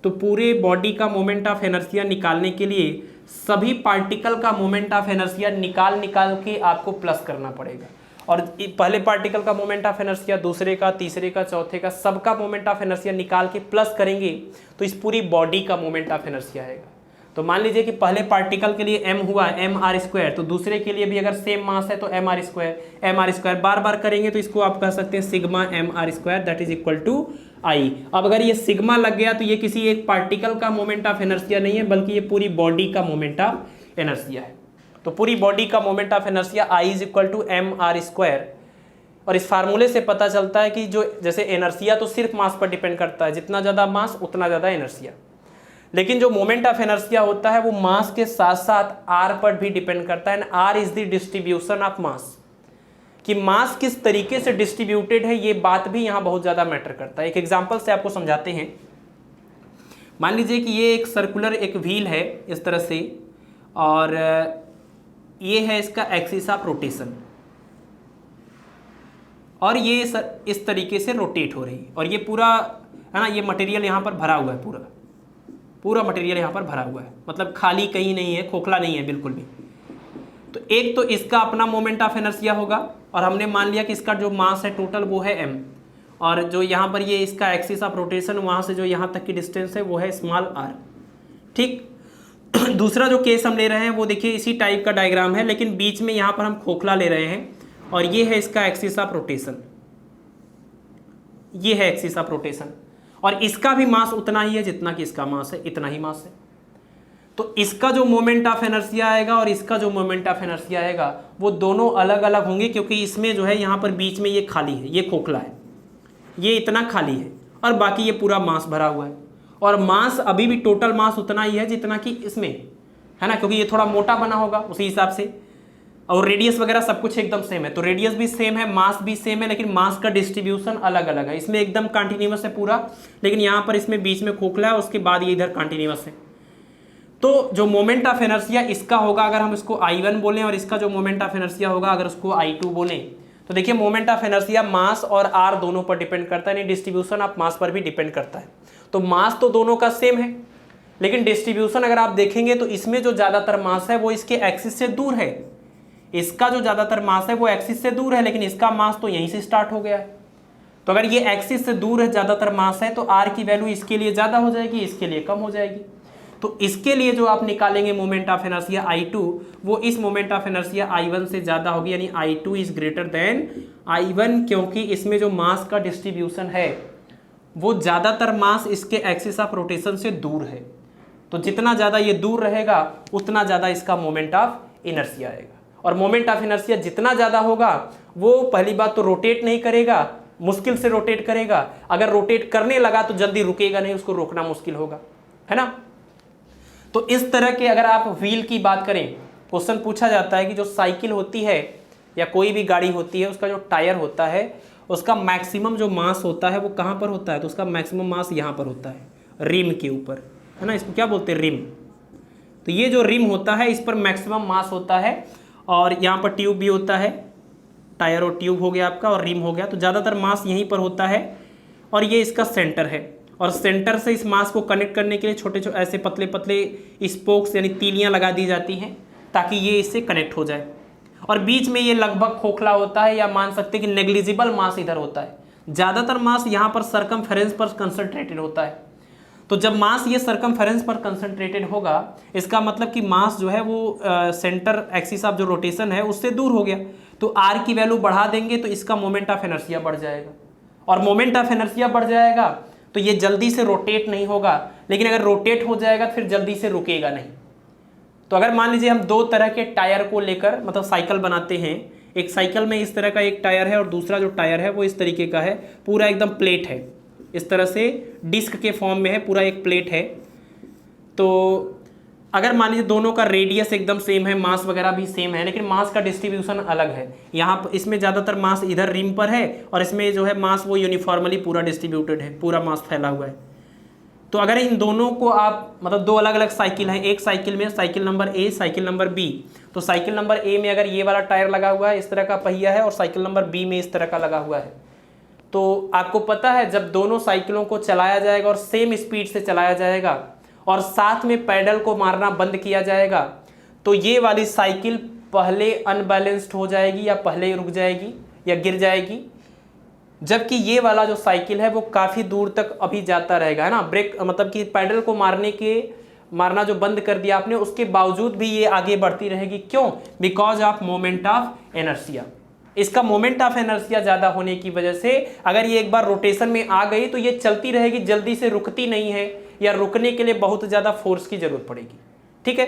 तो पूरे बॉडी का मोमेंट ऑफ इनर्शिया निकालने के लिए सभी पार्टिकल का मोमेंट ऑफ इनर्शिया निकाल के आपको प्लस करना पड़ेगा। और पहले पार्टिकल का मोमेंट ऑफ इनर्शिया, दूसरे का, तीसरे का, चौथे का, सबका मोमेंट ऑफ इनर्शिया निकाल के प्लस करेंगे तो इस पूरी बॉडी का मोमेंट ऑफ इनर्शिया आएगा। तो मान लीजिए कि पहले पार्टिकल के लिए m हुआ एम आर स्क्वायर, तो दूसरे के लिए भी अगर सेम मास है तो एम आर स्क्वायर बार बार करेंगे तो इसको आप कह सकते हैं sigma m r square that is equal to I. अब अगर ये सिग्मा लग गया तो ये किसी एक पार्टिकल का मोमेंट ऑफ इनर्शिया नहीं है, बल्कि ये पूरी बॉडी का मोमेंट ऑफ इनर्शिया है। तो पूरी बॉडी का moment of inertia I is equal to m r square. और इस फार्मूले से पता चलता है कि जो जैसे इनर्शिया तो सिर्फ मास पर डिपेंड करता है, जितना ज़्यादा मास उतना ज़्यादा इनर्शिया, लेकिन जो मोमेंट ऑफ इनर्शिया होता है वो मास के साथ साथ आर पर भी डिपेंड करता है। And r is the distribution of mass, कि मास किस तरीके से डिस्ट्रीब्यूटेड है, ये बात भी यहाँ बहुत ज़्यादा मैटर करता है। एक एग्जांपल से आपको समझाते हैं। मान लीजिए कि ये एक सर्कुलर एक व्हील है इस तरह से, और ये है इसका एक्सिस ऑफ रोटेशन, और ये इस तरीके से रोटेट हो रही है, और ये पूरा है ना, ये मटेरियल यहाँ पर भरा हुआ है, पूरा मटेरियल यहाँ पर भरा हुआ है, मतलब खाली कहीं नहीं है, खोखला नहीं है बिल्कुल भी। तो एक तो इसका अपना मोमेंट ऑफ इनर्शिया होगा, और हमने मान लिया कि इसका जो मास है टोटल वो है m, और जो यहाँ पर ये इसका एक्सिस ऑफ रोटेशन वहाँ से जो यहाँ तक की डिस्टेंस है वो है स्मॉल r, ठीक। दूसरा जो केस हम ले रहे हैं वो देखिए इसी टाइप का डायग्राम है, लेकिन बीच में यहाँ पर हम खोखला ले रहे हैं, और ये है इसका एक्सिस ऑफ रोटेशन, ये है एक्सिस ऑफ रोटेशन, और इसका भी मास उतना ही है जितना कि इसका मास है, इतना ही मास है। तो इसका जो मोमेंट ऑफ इनर्शिया आएगा और इसका जो मोमेंट ऑफ इनर्शिया आएगा वो दोनों अलग अलग होंगे, क्योंकि इसमें जो है यहाँ पर बीच में ये खाली है, ये खोखला है, ये इतना खाली है, और बाकी ये पूरा मास भरा हुआ है। और मास अभी भी टोटल मास उतना ही है जितना कि इसमें है ना, क्योंकि ये थोड़ा मोटा बना होगा उसी हिसाब से, और रेडियस वगैरह सब कुछ एकदम सेम है। तो रेडियस भी सेम है, मास भी सेम है, लेकिन मास का डिस्ट्रीब्यूशन अलग अलग है। इसमें एकदम कंटिन्यूअस है पूरा, लेकिन यहाँ पर इसमें बीच में खोखला है, उसके बाद ये इधर कंटिन्यूअस है। तो जो मोमेंट ऑफ इनर्शिया इसका होगा अगर हम इसको I1 बोलें, और इसका जो मोमेंट ऑफ इनर्शिया होगा अगर उसको I2 बोलें, तो देखिए मोमेंट ऑफ इनर्शिया मास और R दोनों पर डिपेंड करता है, यानी डिस्ट्रीब्यूशन ऑफ मास पर भी डिपेंड करता है। तो मास तो दोनों का सेम है, लेकिन डिस्ट्रीब्यूशन अगर आप देखेंगे तो इसमें जो ज़्यादातर मास है वो इसके एक्सिस से दूर है, इसका जो ज़्यादातर मास है वो एक्सिस से दूर है, लेकिन इसका मास तो यहीं से स्टार्ट हो गया है। तो अगर ये एक्सिस से दूर है, ज़्यादातर मास है, तो R की वैल्यू इसके लिए ज़्यादा हो जाएगी, इसके लिए कम हो जाएगी। तो इसके लिए जो आप निकालेंगे मोमेंट ऑफ इनर्शिया I2, वो इस मोमेंट ऑफ इनर्शिया I1 से ज़्यादा होगी, यानी I2 is greater than I1, क्योंकि इसमें जो मास का डिस्ट्रीब्यूशन है वो ज़्यादातर मास इसके एक्सिस ऑफ रोटेशन से दूर है। तो जितना ज़्यादा ये दूर रहेगा उतना ज़्यादा इसका मोमेंट ऑफ इनर्शिया आएगा, और मोमेंट ऑफ इनर्शिया जितना ज़्यादा होगा वो पहली बात तो रोटेट नहीं करेगा, मुश्किल से रोटेट करेगा। अगर रोटेट करने लगा तो जल्दी रुकेगा नहीं, उसको रोकना मुश्किल होगा, है ना। तो इस तरह के अगर आप व्हील की बात करें, क्वेश्चन पूछा जाता है कि जो साइकिल होती है या कोई भी गाड़ी होती है, उसका जो टायर होता है उसका मैक्सिमम जो मास होता है वो कहाँ पर होता है? तो उसका मैक्सिमम मास यहाँ पर होता है, रिम के ऊपर, है ना। इसको क्या बोलते हैं? रिम। तो ये जो रिम होता है इस पर मैक्सिमम मास होता है, और यहाँ पर ट्यूब भी होता है, टायर और ट्यूब हो गया आपका, और रिम हो गया। तो ज़्यादातर मास यहीं पर होता है, और ये इसका सेंटर है, और सेंटर से इस मास को कनेक्ट करने के लिए छोटे छोटे ऐसे पतले पतले स्पोक्स यानी तीलियाँ लगा दी जाती हैं ताकि ये इससे कनेक्ट हो जाए। और बीच में ये लगभग खोखला होता है, या मान सकते हैं कि नेग्लिजिबल मास इधर होता है। ज़्यादातर मास यहाँ पर सर्कमफेरेंस पर कंसंट्रेटेड होता है। तो जब मास ये सर्कमफेरेंस पर कंसंट्रेटेड होगा, इसका मतलब कि मास जो है वो सेंटर एक्सिस ऑफ जो रोटेशन है उससे दूर हो गया। तो R की वैल्यू बढ़ा देंगे तो इसका मोमेंट ऑफ इनर्शिया बढ़ जाएगा, और मोमेंट ऑफ इनर्शिया बढ़ जाएगा तो ये जल्दी से रोटेट नहीं होगा, लेकिन अगर रोटेट हो जाएगा फिर जल्दी से रुकेगा नहीं। तो अगर मान लीजिए हम दो तरह के टायर को लेकर मतलब साइकिल बनाते हैं, एक साइकिल में इस तरह का एक टायर है और दूसरा जो टायर है वो इस तरीके का है, पूरा एकदम प्लेट है, इस तरह से डिस्क के फॉर्म में है, पूरा एक प्लेट है। तो अगर मान लीजिए दोनों का रेडियस एकदम सेम है, मास वगैरह भी सेम है, लेकिन मास का डिस्ट्रीब्यूशन अलग है। यहाँ इसमें ज़्यादातर मास इधर रिम पर है और इसमें जो है मास वो यूनिफॉर्मली पूरा डिस्ट्रीब्यूटेड है, पूरा मास फैला हुआ है। तो अगर इन दोनों को आप मतलब दो अलग अलग साइकिल हैं, एक साइकिल में cycle number A, cycle number B, तो साइकिल नंबर ए में अगर ये वाला टायर लगा हुआ है, इस तरह का पहिया है, और साइकिल नंबर बी में इस तरह का लगा हुआ है, तो आपको पता है जब दोनों साइकिलों को चलाया जाएगा और सेम स्पीड से चलाया जाएगा और साथ में पैडल को मारना बंद किया जाएगा, तो ये वाली साइकिल पहले अनबैलेंस्ड हो जाएगी या पहले रुक जाएगी या गिर जाएगी, जबकि ये वाला जो साइकिल है वो काफ़ी दूर तक अभी जाता रहेगा, है ना। ब्रेक मतलब कि पैडल को मारना जो बंद कर दिया आपने, उसके बावजूद भी ये आगे बढ़ती रहेगी। क्यों? Because of moment of inertia. इसका मोमेंट ऑफ इनर्शिया ज़्यादा होने की वजह से अगर ये एक बार रोटेशन में आ गई तो ये चलती रहेगी, जल्दी से रुकती नहीं है, या रुकने के लिए बहुत ज़्यादा फोर्स की जरूरत पड़ेगी। ठीक है,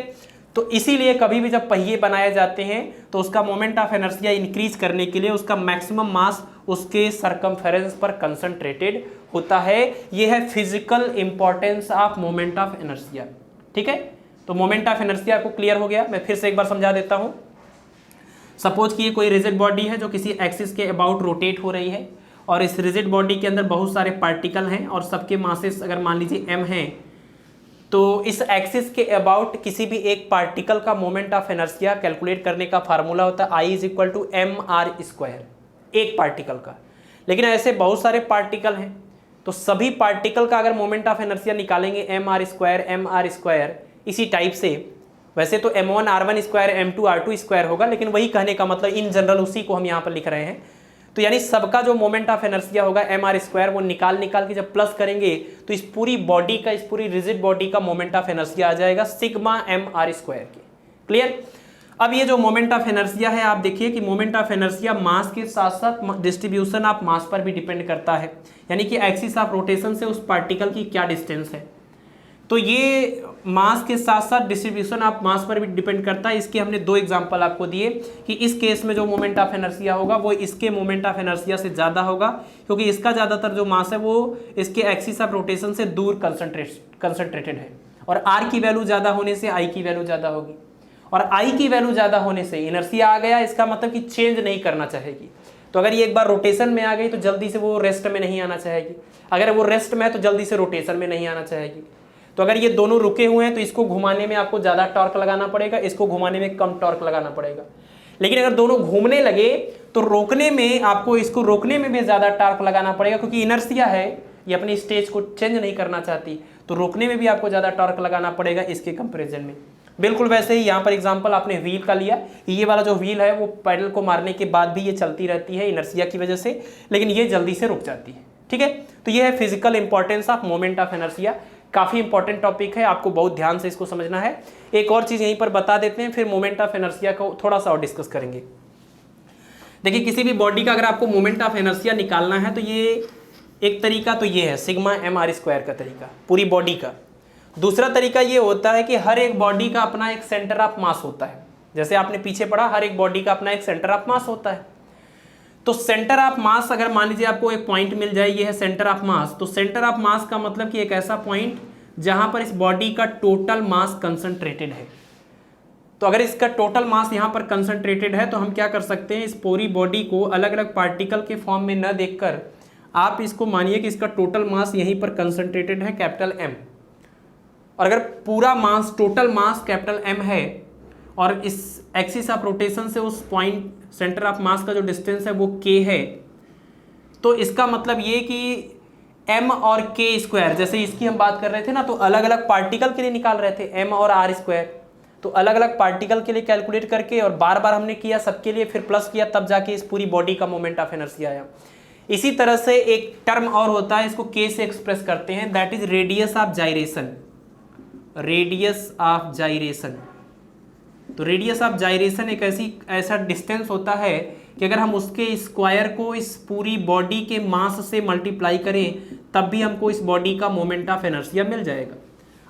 तो इसीलिए कभी भी जब पहिए बनाए जाते हैं तो उसका मोमेंट ऑफ इनर्शिया इंक्रीज करने के लिए उसका मैक्सिमम मास उसके सरकमफेरेंस पर कंसंट्रेटेड होता है। यह है physical importance of moment of inertia. ठीक है, तो मोमेंट ऑफ इनर्शिया को क्लियर हो गया। मैं फिर से एक बार समझा देता हूं। सपोज कि ये कोई रिजिड बॉडी है जो किसी एक्सिस के अबाउट रोटेट हो रही है, और इस रिजिड बॉडी के अंदर बहुत सारे पार्टिकल हैं और सबके मासेस अगर मान लीजिए m हैं, तो इस एक्सिस के अबाउट किसी भी एक पार्टिकल का मोमेंट ऑफ इनर्शिया कैलकुलेट करने का फार्मूला होता है I = mr², एक पार्टिकल का। लेकिन ऐसे बहुत सारे पार्टिकल हैं, तो सभी पार्टिकल का अगर मोमेंट ऑफ इनर्शिया निकालेंगे mr², इसी टाइप से। वैसे तो m1r1² m2r2² होगा, लेकिन वही कहने का मतलब इन जनरल उसी को हम यहाँ पर लिख रहे हैं। तो यानी सबका जो मोमेंट ऑफ इनर्शिया होगा mr², वो निकाल के जब प्लस करेंगे तो इस पूरी बॉडी का, इस पूरी रिजिड बॉडी का मोमेंट ऑफ इनर्शिया आ जाएगा सिग्मा mr² के। क्लियर? अब ये जो मोमेंट ऑफ इनर्शिया है, आप देखिए कि मोमेंट ऑफ इनर्शिया मास के साथ साथ डिस्ट्रीब्यूशन ऑफ मास पर भी डिपेंड करता है, यानी कि एक्सिस ऑफ रोटेशन से उस पार्टिकल की क्या डिस्टेंस है। तो ये मास के साथ साथ डिस्ट्रीब्यूशन ऑफ मास पर भी डिपेंड करता है। इसके हमने दो एग्जांपल आपको दिए कि इस केस में जो मोमेंट ऑफ इनर्शिया होगा वो इसके मोमेंट ऑफ इनर्शिया से ज़्यादा होगा, क्योंकि इसका ज़्यादातर जो मास है वो इसके एक्सिस ऑफ रोटेशन से दूर कंसंट्रेटेड है, और आर की वैल्यू ज़्यादा होने से आई की वैल्यू ज़्यादा होगी, और आई की वैल्यू ज़्यादा होने से इनर्शिया आ गया, इसका मतलब कि चेंज नहीं करना चाहेगी। तो अगर ये एक बार रोटेशन में आ गई तो जल्दी से वो रेस्ट में नहीं आना चाहेगी, अगर वो रेस्ट में है तो जल्दी से रोटेशन में नहीं आना चाहेगी। तो अगर ये दोनों रुके हुए हैं तो इसको घुमाने में आपको ज़्यादा टॉर्क लगाना पड़ेगा, इसको घुमाने में कम टॉर्क लगाना पड़ेगा। लेकिन अगर दोनों घूमने लगे तो रोकने में आपको, इसको रोकने में भी ज़्यादा टॉर्क लगाना पड़ेगा, क्योंकि इनर्शिया है, ये अपनी स्टेज को चेंज नहीं करना चाहती, तो रोकने में भी आपको ज़्यादा टॉर्क लगाना पड़ेगा इसके कंपेरिजन में। बिल्कुल वैसे ही यहाँ पर एग्जाम्पल आपने व्हील का लिया, ये वाला जो व्हील है वो पैडल को मारने के बाद भी ये चलती रहती है इनर्शिया की वजह से, लेकिन ये जल्दी से रुक जाती है। ठीक है, तो ये है physical importance of moment of inertia. काफ़ी इंपॉर्टेंट टॉपिक है, आपको बहुत ध्यान से इसको समझना है। एक और चीज़ यहीं पर बता देते हैं, फिर मोमेंट ऑफ इनर्शिया को थोड़ा सा और डिस्कस करेंगे। देखिए, किसी भी बॉडी का अगर आपको मोमेंट ऑफ इनर्शिया निकालना है तो ये एक तरीका तो ये है सिग्मा mr² का तरीका पूरी बॉडी का। दूसरा तरीका ये होता है कि हर एक बॉडी का अपना एक सेंटर ऑफ मास होता है, जैसे आपने पीछे पढ़ा हर एक बॉडी का अपना एक सेंटर ऑफ मास होता है। तो सेंटर ऑफ मास अगर मान लीजिए आपको एक पॉइंट मिल जाए, ये है सेंटर ऑफ मास, तो सेंटर ऑफ मास का मतलब कि एक ऐसा पॉइंट जहां पर इस बॉडी का टोटल मास कंसंट्रेटेड है। तो अगर इसका टोटल मास यहाँ पर कंसंट्रेटेड है तो हम क्या कर सकते हैं, इस पूरी बॉडी को अलग अलग पार्टिकल के फॉर्म में न देखकर आप इसको मानिए कि इसका टोटल मास यहीं पर कंसंट्रेटेड है कैपिटल M, और अगर पूरा mass total mass capital M है और इस एक्सिस ऑफ रोटेशन से उस पॉइंट सेंटर ऑफ मास का जो डिस्टेंस है वो k है, तो इसका मतलब ये कि m और k², जैसे इसकी हम बात कर रहे थे ना, तो अलग अलग पार्टिकल के लिए निकाल रहे थे m और r², तो अलग अलग पार्टिकल के लिए कैलकुलेट करके और बार बार हमने किया सबके लिए, फिर प्लस किया, तब जाके इस पूरी बॉडी का मोमेंट ऑफ इनर्शिया आया। इसी तरह से एक टर्म और होता है, इसको k से एक्सप्रेस करते हैं, that is radius of gyration. Radius of gyration, तो रेडियस ऑफ जाइरेशन एक ऐसा डिस्टेंस होता है कि अगर हम उसके स्क्वायर को इस पूरी बॉडी के मास से मल्टीप्लाई करें तब भी हमको इस बॉडी का मोमेंट ऑफ इनर्शिया मिल जाएगा।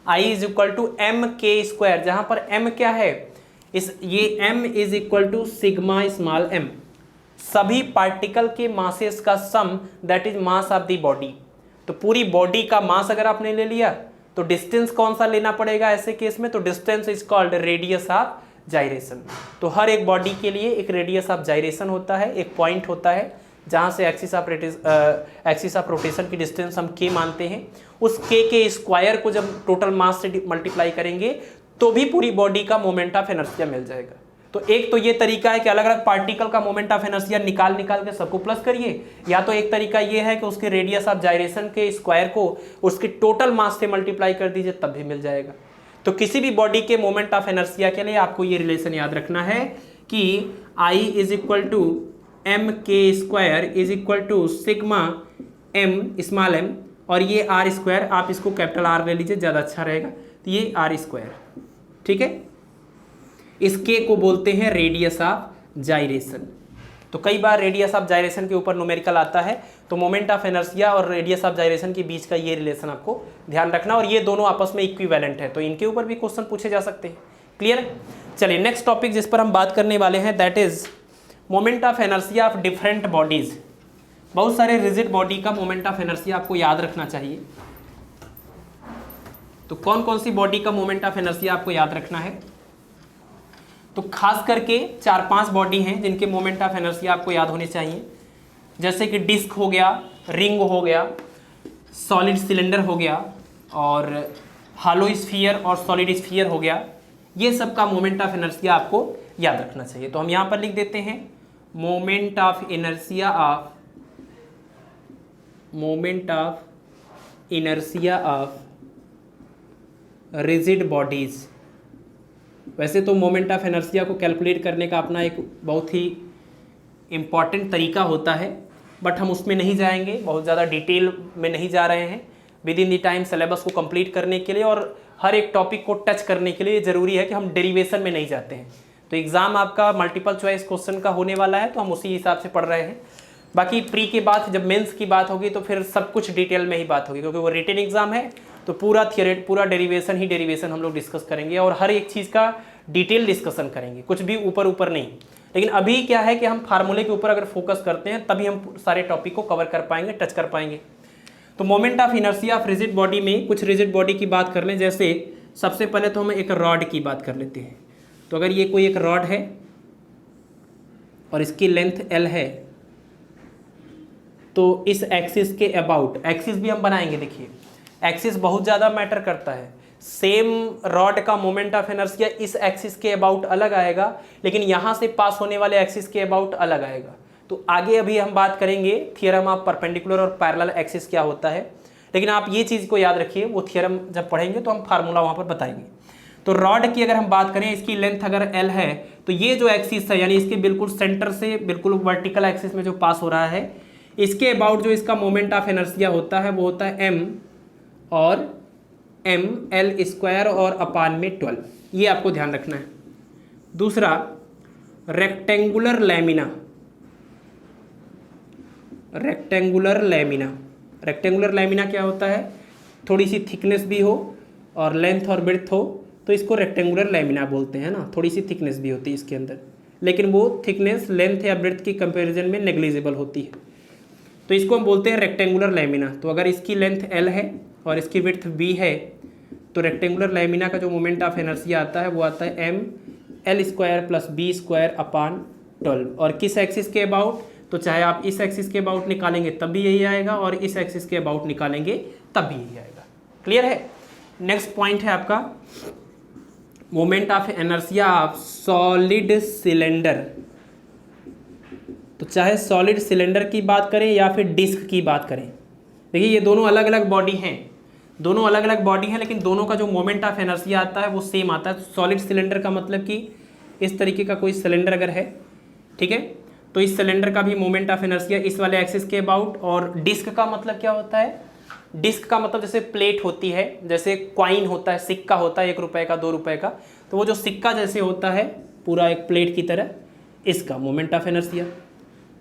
I = mk², जहां पर m क्या है, ये m = सिग्मा स्मॉल m, सभी पार्टिकल के मासेस का sum that is mass of the body. तो पूरी बॉडी का मास अगर आपने ले लिया तो डिस्टेंस कौन सा लेना पड़ेगा ऐसे केस में, तो distance is called radius of gyration. तो हर एक बॉडी के लिए एक रेडियस ऑफ जाइरेशन होता है, एक पॉइंट होता है जहाँ से एक्सिस ऑफ रोटेशन की डिस्टेंस हम के मानते हैं। उस के स्क्वायर को जब टोटल मास से मल्टीप्लाई करेंगे तो भी पूरी बॉडी का मोमेंट ऑफ इनर्शिया मिल जाएगा। तो एक तो ये तरीका है कि अलग अलग पार्टिकल का मोमेंट ऑफ इनर्शिया निकाल के सबको प्लस करिए, या तो एक तरीका ये है कि उसके रेडियस ऑफ जाइरेशन के स्क्वायर को उसके टोटल मास से मल्टीप्लाई कर दीजिए, तब भी मिल जाएगा। तो किसी भी बॉडी के मोमेंट ऑफ इनर्शिया के लिए आपको ये रिलेशन याद रखना है कि I is equal to m k square is equal to sigma m small m, और ये आर स्क्वायर, आप इसको कैपिटल आर ले लीजिए ज़्यादा अच्छा रहेगा, तो ये आर स्क्वायर, ठीक है। इस के को बोलते हैं रेडियस ऑफ जाइरेशन। तो कई बार रेडियस ऑफ जाइरेशन के ऊपर न्यूमेरिकल आता है, तो मोमेंट ऑफ इनर्शिया और रेडियस ऑफ जाइरेशन के बीच का ये रिलेशन आपको ध्यान रखना, और ये दोनों आपस में इक्विवेलेंट है, तो इनके ऊपर भी क्वेश्चन पूछे जा सकते हैं। क्लियर। चलिए नेक्स्ट टॉपिक जिस पर हम बात करने वाले हैं that is moment of inertia of different bodies. बहुत सारे रिजिड बॉडी का मोमेंट ऑफ इनर्शिया आपको याद रखना चाहिए। तो कौन कौन सी बॉडी का मोमेंट ऑफ इनर्शिया आपको याद रखना है, तो खास करके 4-5 बॉडी हैं जिनके मोमेंट ऑफ इनर्शिया आपको याद होने चाहिए, जैसे कि डिस्क हो गया, रिंग हो गया, सॉलिड सिलेंडर हो गया, और हॉलो स्फीयर और सॉलिड स्फीयर हो गया। ये सब का मोमेंट ऑफ इनर्शिया आपको याद रखना चाहिए। तो हम यहाँ पर लिख देते हैं moment of inertia of rigid bodies. वैसे तो मोमेंट ऑफ इनर्शिया को कैलकुलेट करने का अपना एक बहुत ही इम्पॉर्टेंट तरीका होता है, बट हम उसमें नहीं जाएंगे, बहुत ज़्यादा डिटेल में नहीं जा रहे हैं। With in the time syllabus को कंप्लीट करने के लिए और हर एक टॉपिक को टच करने के लिए ज़रूरी है कि हम डेरिवेशन में नहीं जाते हैं। तो एग्ज़ाम आपका मल्टीपल चॉइस क्वेश्चन का होने वाला है, तो हम उसी हिसाब से पढ़ रहे हैं। बाकी प्री के बाद जब मेंस की बात होगी तो फिर सब कुछ डिटेल में ही बात होगी, क्योंकि वो रिटन एग्जाम है, तो पूरा डेरिवेशन हम लोग डिस्कस करेंगे और हर एक चीज़ का डिटेल डिस्कशन करेंगे, कुछ भी ऊपर नहीं। लेकिन अभी क्या है कि हम फार्मूले के ऊपर अगर फोकस करते हैं तभी हम सारे टॉपिक को कवर कर पाएंगे, टच कर पाएंगे। तो moment of inertia of rigid body में कुछ रिजिड बॉडी की बात कर लें। जैसे सबसे पहले तो हम एक रॉड की बात कर लेते हैं। तो अगर ये कोई एक रॉड है और इसकी लेंथ L है, तो इस एक्सिस के अबाउट, एक्सिस भी हम बनाएंगे, देखिए एक्सिस बहुत ज़्यादा मैटर करता है। सेम रॉड का मोमेंट ऑफ इनर्शिया इस एक्सिस के अबाउट अलग आएगा, लेकिन यहाँ से पास होने वाले एक्सिस के अबाउट अलग आएगा। तो आगे अभी हम बात करेंगे थियरम ऑफ परपेंडिकुलर और पैरेलल एक्सिस क्या होता है, लेकिन आप ये चीज़ को याद रखिए, वो थियरम जब पढ़ेंगे तो हम फार्मूला वहाँ पर बताएंगे। तो रॉड की अगर हम बात करें, इसकी लेंथ अगर L है, तो ये जो एक्सिस है यानी इसके बिल्कुल सेंटर से बिल्कुल वर्टिकल एक्सिस में जो पास हो रहा है, इसके अबाउट जो इसका मोमेंट ऑफ इनर्शिया होता है वो होता है m और m L स्क्वायर और अपान में 12। ये आपको ध्यान रखना है। दूसरा रेक्टेंगुलर लैमिना क्या होता है, थोड़ी सी थिकनेस भी हो और लेंथ और ब्रेड्थ हो तो इसको रेक्टेंगुलर लैमिना बोलते हैं ना। थोड़ी सी थिकनेस भी होती है इसके अंदर, लेकिन वो थिकनेस लेंथ या ब्रेड्थ की कंपैरिजन में नेग्लिजिबल होती है, तो इसको हम बोलते हैं रेक्टेंगुलर लैमिना। तो अगर इसकी लेंथ L है और इसकी विड्थ B है, तो रेक्टेंगुलर लैमिना का जो मोमेंट ऑफ इनर्शिया आता है वो आता है m L square plus B square upon 12। और किस एक्सिस के अबाउट, तो चाहे आप इस एक्सिस के अबाउट निकालेंगे तब भी यही आएगा और इस एक्सिस के अबाउट निकालेंगे तब भी यही आएगा। क्लियर है। नेक्स्ट पॉइंट है आपका moment of inertia of solid cylinder. तो चाहे सॉलिड सिलेंडर की बात करें या फिर डिस्क की बात करें, देखिए ये दोनों अलग अलग बॉडी हैं, लेकिन दोनों का जो मोमेंट ऑफ इनर्शिया आता है वो सेम आता है। सॉलिड सिलेंडर का मतलब कि इस तरीके का कोई सिलेंडर अगर है, ठीक है, तो इस सिलेंडर का भी मोमेंट ऑफ इनर्शिया इस वाले एक्सिस के अबाउट। और डिस्क का मतलब क्या होता है, डिस्क का मतलब जैसे प्लेट होती है, जैसे कॉइन होता है, सिक्का होता है 1 रुपये का 2 रुपये का, तो वो जो सिक्का जैसे होता है पूरा एक प्लेट की तरह, इसका मोमेंट ऑफ इनर्शिया।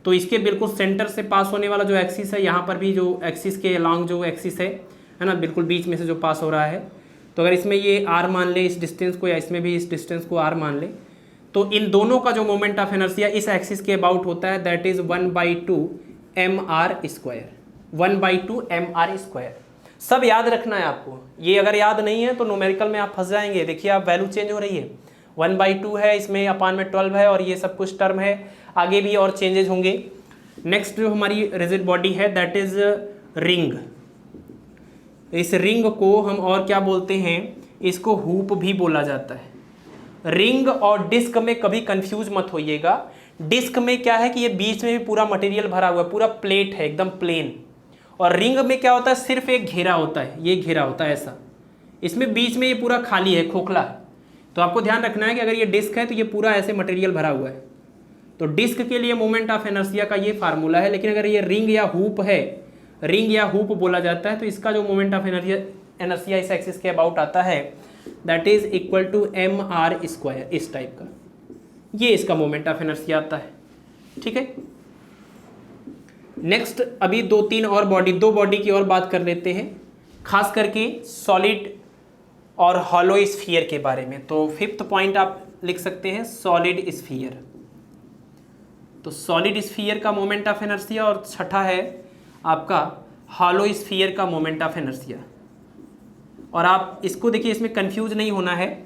तो इसके बिल्कुल सेंटर से पास होने वाला जो एक्सिस है, यहाँ पर भी जो एक्सिस के अलॉन्ग जो एक्सिस है ना, बिल्कुल बीच में से जो पास हो रहा है, तो अगर इसमें ये r मान ले इस डिस्टेंस को, या इसमें भी इस डिस्टेंस को r मान ले, तो इन दोनों का जो मोमेंट ऑफ इनर्शिया इस एक्सिस के अबाउट होता है दैट इज 1/2 mr², 1/2 mr²। सब याद रखना है आपको, ये अगर याद नहीं है तो न्यूमेरिकल में आप फंस जाएंगे। देखिए आप वैल्यू चेंज हो रही है, 1/2 है, इसमें अपान में 12 है और ये सब कुछ टर्म है, आगे भी और चेंजेस होंगे। नेक्स्ट जो हमारी रिजिड बॉडी है दैट इज रिंग। इस रिंग को हम और क्या बोलते हैं, इसको हुप भी बोला जाता है। रिंग और डिस्क में कभी कंफ्यूज मत होइएगा। डिस्क में क्या है कि ये बीच में भी पूरा मटेरियल भरा हुआ है, पूरा प्लेट है एकदम प्लेन, और रिंग में क्या होता है सिर्फ एक घेरा होता है, ये घेरा होता है ऐसा, इसमें बीच में ये पूरा खाली है, खोखला है। तो आपको ध्यान रखना है कि अगर ये डिस्क है तो ये पूरा ऐसे मटेरियल भरा हुआ है। तो डिस्क के लिए मोमेंट ऑफ इनर्शिया का ये फार्मूला है। लेकिन अगर ये रिंग या हुप है, रिंग या हुप बोला जाता है, तो इसका जो मोमेंट ऑफ इनर्शिया इस एक्सिस के अबाउट आता है that is equal to mr², इस टाइप का, ये इसका मोमेंट ऑफ इनर्शिया आता है। ठीक है, नेक्स्ट अभी दो बॉडी की और बात कर लेते हैं, खास करके सॉलिड और हॉलो स्फीयर के बारे में। तो 5th पॉइंट आप लिख सकते हैं सॉलिड स्फीयर। तो सॉलिड स्फीयर का मोमेंट ऑफ इनर्शिया, और छठा है आपका हॉलो स्फीयर का मोमेंट ऑफ इनर्शिया। और आप इसको देखिए, इसमें कंफ्यूज नहीं होना है,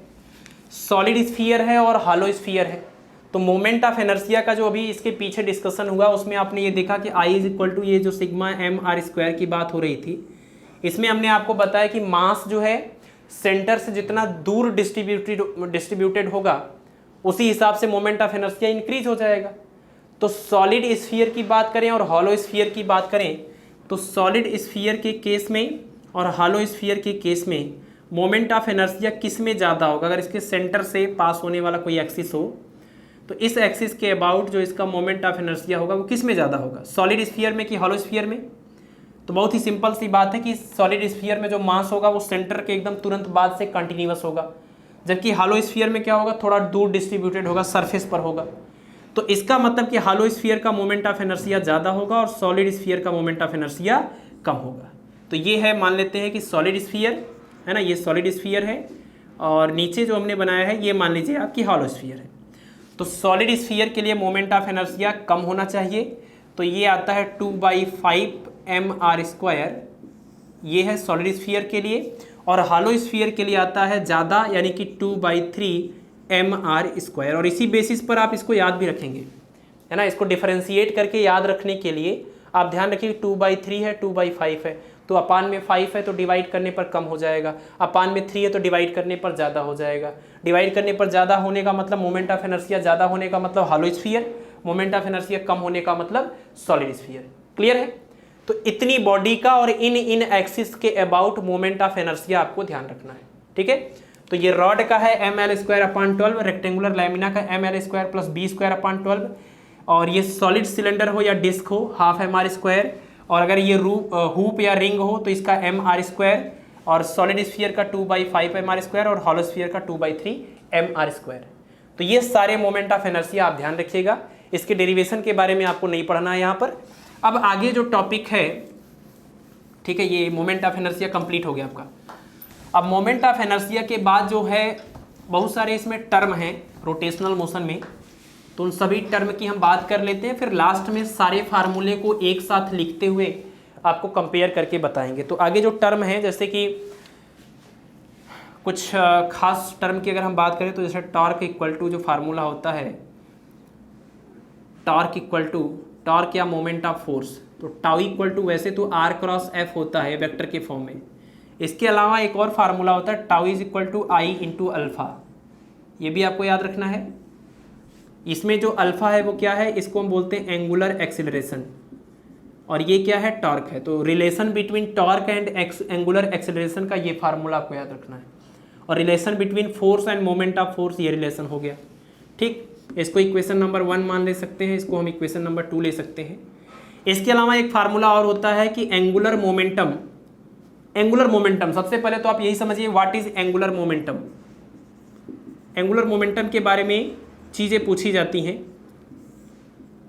सॉलिड स्फीयर है और हॉलो स्फीयर है। तो मोमेंट ऑफ इनर्शिया का जो अभी इसके पीछे डिस्कशन हुआ उसमें आपने ये देखा कि I इज इक्वल टू ये जो सिग्मा mr² की बात हो रही थी, इसमें हमने आपको बताया कि मास जो है सेंटर से जितना दूर डिस्ट्रीब्यूटेड होगा उसी हिसाब से मोमेंट ऑफ इनर्शिया इंक्रीज हो जाएगा। तो सॉलिड स्फीयर की बात करें और हॉलो स्फीयर की बात करें, तो सॉलिड स्फीयर के केस में और हॉलो स्फीयर के केस में मोमेंट ऑफ इनर्शिया किस में ज़्यादा होगा। अगर इसके सेंटर से पास होने वाला कोई एक्सिस हो तो इस एक्सिस के अबाउट जो इसका मोमेंट ऑफ इनर्शिया होगा वो किस में ज़्यादा होगा, सॉलिड स्फीयर में कि हॉलो स्फीयर में। तो बहुत ही सिंपल सी बात है कि सॉलिड स्फीयर में जो मास होगा वो सेंटर के एकदम तुरंत बाद से कंटिन्यूअस होगा, जबकि हॉलो स्फीयर में क्या होगा, थोड़ा दूर डिस्ट्रीब्यूटेड होगा, सरफेस पर होगा। तो इसका मतलब कि हॉलो स्फीयर का मोमेंट ऑफ इनर्शिया ज़्यादा होगा और सॉलिड स्फीयर का मोमेंट ऑफ इनर्शिया कम होगा। तो ये है, मान लेते हैं कि सॉलिड स्फीयर है ना, ये सॉलिड स्फीयर है, और नीचे जो हमने बनाया है ये मान लीजिए आपकी हॉलो स्फीयर है। तो सॉलिड स्फीयर के लिए मोमेंट ऑफ इनर्शिया कम होना चाहिए, तो ये आता है 2/5 mr², ये है सॉलिड स्फीयर के लिए। और हॉलो स्फीयर के लिए आता है ज़्यादा, यानी कि 2/3 mr²। और इसी बेसिस पर आप इसको याद भी रखेंगे, है ना। इसको डिफरेंशिएट करके याद रखने के लिए आप ध्यान रखिए 2/3 है, 2/5 है, तो अपान में 5 है तो डिवाइड करने पर कम हो जाएगा, अपान में 3 है तो डिवाइड करने पर ज़्यादा हो जाएगा। डिवाइड करने पर ज़्यादा होने का मतलब मोमेंट ऑफ इनर्शिया ज़्यादा होने का मतलब hollow sphere, moment of inertia कम होने का मतलब सॉलिड स्फीयर। क्लियर है। तो इतनी बॉडी का और इन एक्सिस के अबाउट मोमेंट ऑफ इनर्शिया आपको ध्यान रखना है। ठीक है, तो ये रॉड का है ml²/12, रेक्टेंगुलर लैमिना का ml² + b²/12, और ये सॉलिड सिलेंडर हो या डिस्क हो ½ mr², और अगर ये हुप या रिंग हो तो इसका mr², और सॉलिड स्फीयर का 2/5 mr² और हॉलो स्फीयर का 2/3 mr²। तो ये सारे मोमेंट ऑफ इनर्शिया आप ध्यान रखिएगा, इसके डेरिवेशन के बारे में आपको नहीं पढ़ना है यहाँ पर। अब आगे जो टॉपिक है, ठीक है, ये मोमेंट ऑफ इनर्शिया कंप्लीट हो गया आपका। अब मोमेंट ऑफ इनर्शिया के बाद जो है बहुत सारे इसमें टर्म हैं रोटेशनल मोशन में, तो उन सभी टर्म की हम बात कर लेते हैं, फिर लास्ट में सारे फार्मूले को एक साथ लिखते हुए आपको कंपेयर करके बताएंगे। तो आगे जो टर्म है, जैसे कि कुछ खास टर्म की अगर हम बात करें तो जैसे टॉर्क इक्वल टू जो फार्मूला होता है, टॉर्क इक्वल टू टॉर्क या मोमेंट ऑफ फोर्स, तो टाउ इक्वल टू वैसे तो r×f होता है वेक्टर के फॉर्म में। इसके अलावा एक और फार्मूला होता है tau is equal to I × alpha, ये भी आपको याद रखना है। इसमें जो अल्फ़ा है वो क्या है, इसको हम बोलते हैं एंगुलर एक्सेलरेशन, और ये क्या है, टॉर्क है। तो relation between torque and angular acceleration का ये फार्मूला आपको याद रखना है, और relation between force end moment of force ये रिलेशन हो गया। ठीक, इसको इक्वेशन नंबर 1 मान ले सकते हैं, इसको हम इक्वेशन नंबर 2 ले सकते हैं। इसके अलावा एक फार्मूला और होता है कि एंगुलर मोमेंटम। एंगुलर मोमेंटम, सबसे पहले तो आप यही समझिए what is angular momentum. Angular momentum के बारे में चीज़ें पूछी जाती हैं।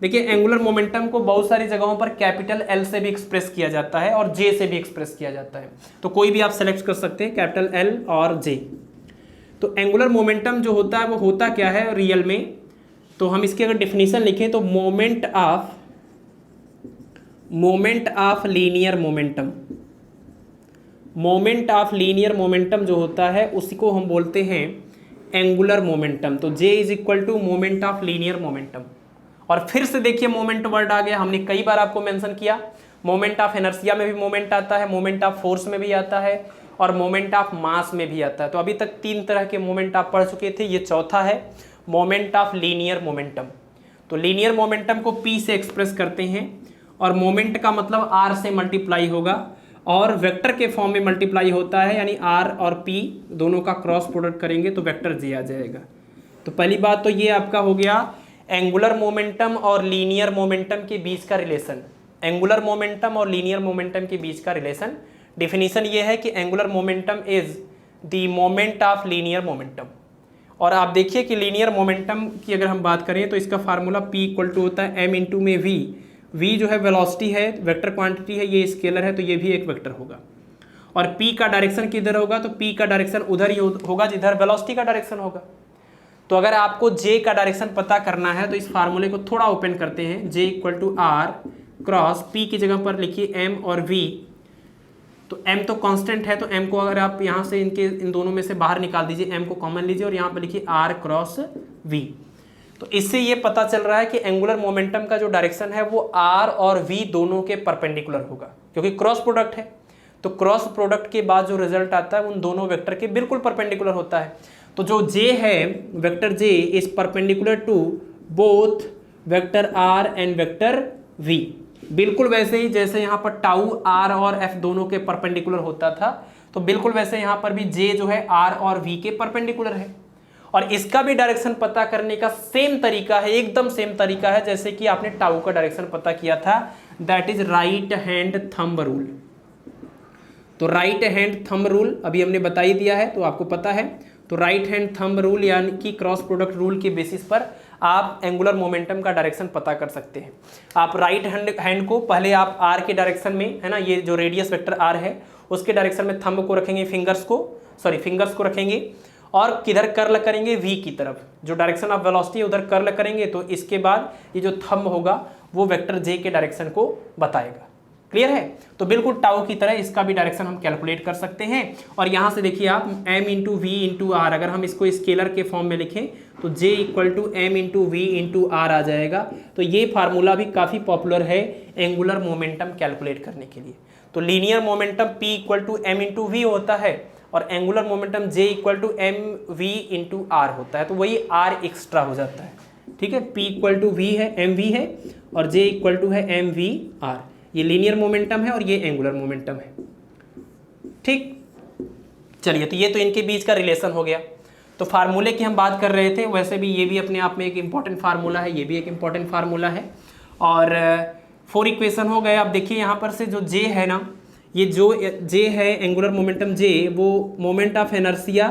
देखिए, एंगुलर मोमेंटम को बहुत सारी जगहों पर कैपिटल L से भी एक्सप्रेस किया जाता है और J से भी एक्सप्रेस किया जाता है, तो कोई भी आप सेलेक्ट कर सकते हैं, कैपिटल L और J। तो एंगुलर मोमेंटम जो होता है वो होता क्या है रियल में, तो हम इसकी अगर डेफिनेशन लिखें तो moment of linear momentum, moment of linear momentum जो होता है उसको हम बोलते हैं एंगुलर मोमेंटम। तो J is equal to moment of linear momentum. और फिर से देखिए मोमेंट वर्ड आ गया, हमने कई बार आपको मेंशन किया, मोमेंट ऑफ इनर्शिया में भी मोमेंट आता है, मोमेंट ऑफ फोर्स में भी आता है और मोमेंट ऑफ मास में भी आता है। तो अभी तक 3 तरह के मोमेंट आप पढ़ चुके थे, ये चौथा है मोमेंट ऑफ लीनियर मोमेंटम। तो लीनियर मोमेंटम को P से एक्सप्रेस करते हैं और मोमेंट का मतलब R से मल्टीप्लाई होगा और वेक्टर के फॉर्म में मल्टीप्लाई होता है, यानी R और P दोनों का क्रॉस प्रोडक्ट करेंगे तो वेक्टर J आ जाएगा। तो पहली बात तो ये आपका हो गया एंगुलर मोमेंटम और लीनियर मोमेंटम के बीच का रिलेशन। एंगुलर मोमेंटम और लीनियर मोमेंटम के बीच का रिलेशन, डिफिनीशन ये है कि angular momentum is the moment of linear momentum. और आप देखिए कि लीनियर मोमेंटम की अगर हम बात करें तो इसका फार्मूला P इक्वल टू होता है m इंटू में V। V जो है वेलोसिटी है, वेक्टर क्वांटिटी है, ये स्केलर है तो ये भी एक वेक्टर होगा। और P का डायरेक्शन किधर होगा, तो P का डायरेक्शन उधर ही होगा जिधर वेलोसिटी का डायरेक्शन होगा। तो अगर आपको J का डायरेक्शन पता करना है तो इस फार्मूले को थोड़ा ओपन करते हैं। J equal to R cross P की जगह पर लिखिए M और V। तो m तो कांस्टेंट है, तो m को अगर आप यहाँ से इन दोनों में से बाहर निकाल दीजिए, m को कॉमन लीजिए और यहाँ पर लिखिए r क्रॉस v। तो इससे ये पता चल रहा है कि एंगुलर मोमेंटम का जो डायरेक्शन है वो r और v दोनों के परपेंडिकुलर होगा, क्योंकि क्रॉस प्रोडक्ट है। तो क्रॉस प्रोडक्ट के बाद जो रिजल्ट आता है उन दोनों वेक्टर के बिल्कुल परपेंडिकुलर होता है। तो जो j है, vector j is perpendicular to both vector r and vector v। बिल्कुल वैसे ही जैसे यहाँ पर टाउ r और f दोनों के परपेंडिकुलर होता था, तो बिल्कुल वैसे यहाँ पर भी j जो है r और v के परपेंडिकुलर है। और इसका भी डायरेक्शन पता करने का सेम तरीका है, एकदम सेम तरीका है जैसे कि आपने टाउ का डायरेक्शन पता किया था, that is right hand thumb rule. तो राइट हैंड थंब रूल अभी हमने बता ही दिया है, तो आपको पता है। तो राइट हैंड थंब रूल यानी कि क्रॉस प्रोडक्ट रूल के बेसिस पर आप एंगुलर मोमेंटम का डायरेक्शन पता कर सकते हैं। आप राइट हैंड को पहले आप आर के डायरेक्शन में, है ना, ये जो रेडियस वेक्टर आर है उसके डायरेक्शन में थंब को रखेंगे, फिंगर्स को रखेंगे और किधर कर्ल करेंगे, वी की तरफ। जो डायरेक्शन ऑफ वेलोसिटी है उधर कर्ल करेंगे, तो इसके बाद ये जो थंब होगा वो वेक्टर जे के डायरेक्शन को बताएगा। क्लियर है? तो बिल्कुल टाउ की तरह इसका भी डायरेक्शन हम कैलकुलेट कर सकते हैं। और यहाँ से देखिए आप m into we into R, अगर हम इसको स्केलर के फॉर्म में लिखें तो j equal to M into we into r आ जाएगा। तो ये फार्मूला भी काफ़ी पॉपुलर है एंगुलर मोमेंटम कैलकुलेट करने के लिए। तो linear momentum p equal to M into V होता है और angular momentum j equal to M V into R होता है, तो वही r एक्स्ट्रा हो जाता है। ठीक है, p इक्वल टू वी है, एम वी है और j इक्वल टू है एम वी आर। ये लीनियर मोमेंटम है और ये एंगुलर मोमेंटम है। ठीक, चलिए, तो ये तो इनके बीच का रिलेशन हो गया। तो फार्मूले की हम बात कर रहे थे, वैसे भी ये भी अपने आप में एक इम्पॉर्टेंट फार्मूला है, ये भी एक इम्पॉर्टेंट फार्मूला है। और 4 इक्वेशन हो गए। आप देखिए यहाँ पर से जो जे है ना, ये जो जे है एंगुलर मोमेंटम जे, वो मोमेंट ऑफ इनर्शिया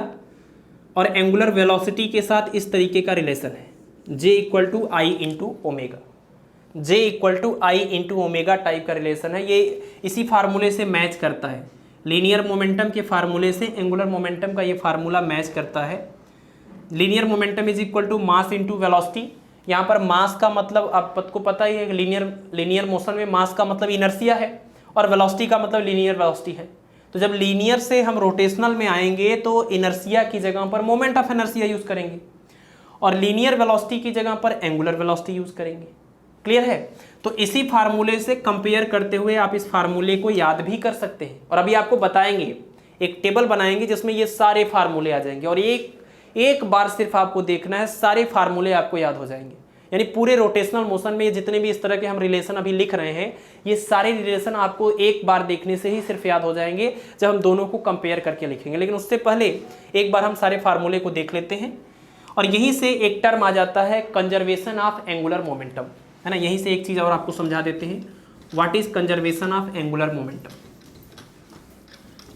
और एंगुलर वेलोसिटी के साथ इस तरीके का रिलेशन है, j equal to I into omega. J equal to I into omega type का रिलेशन है। ये इसी फार्मूले से मैच करता है, लीनियर मोमेंटम के फार्मूले से एंगुलर मोमेंटम का ये फार्मूला मैच करता है। Linear momentum is equal to mass into velocity. यहाँ पर मास का मतलब आपको पता ही है, लीनियर मोशन में मास का मतलब इनर्शिया है और वेलोसिटी का मतलब लीनियर वेलोसिटी है। तो जब लीनियर से हम रोटेशनल में आएंगे तो इनर्शिया की जगह पर मोमेंट ऑफ इनर्शिया यूज़ करेंगे और लीनियर वेलोसिटी की जगह पर एंगुलर वेलोसिटी यूज़ करेंगे। क्लियर है? तो इसी फार्मूले से कंपेयर करते हुए आप इस फार्मूले को याद भी कर सकते हैं। और अभी आपको बताएंगे, एक टेबल बनाएंगे जिसमें ये सारे फार्मूले आ जाएंगे और एक बार सिर्फ आपको देखना है, सारे फार्मूले आपको याद हो जाएंगे। यानी पूरे रोटेशनल मोशन में ये जितने भी इस तरह के हम रिलेशन अभी लिख रहे हैं, ये सारे रिलेशन आपको एक बार देखने से ही सिर्फ याद हो जाएंगे जब हम दोनों को कंपेयर करके लिखेंगे। लेकिन उससे पहले एक बार हम सारे फार्मूले को देख लेते हैं। और यहीं से एक टर्म आ जाता है कंजर्वेशन ऑफ एंगुलर मोमेंटम, है ना। यहीं से एक चीज़ और आपको समझा देते हैं, what is conservation of angular momentum.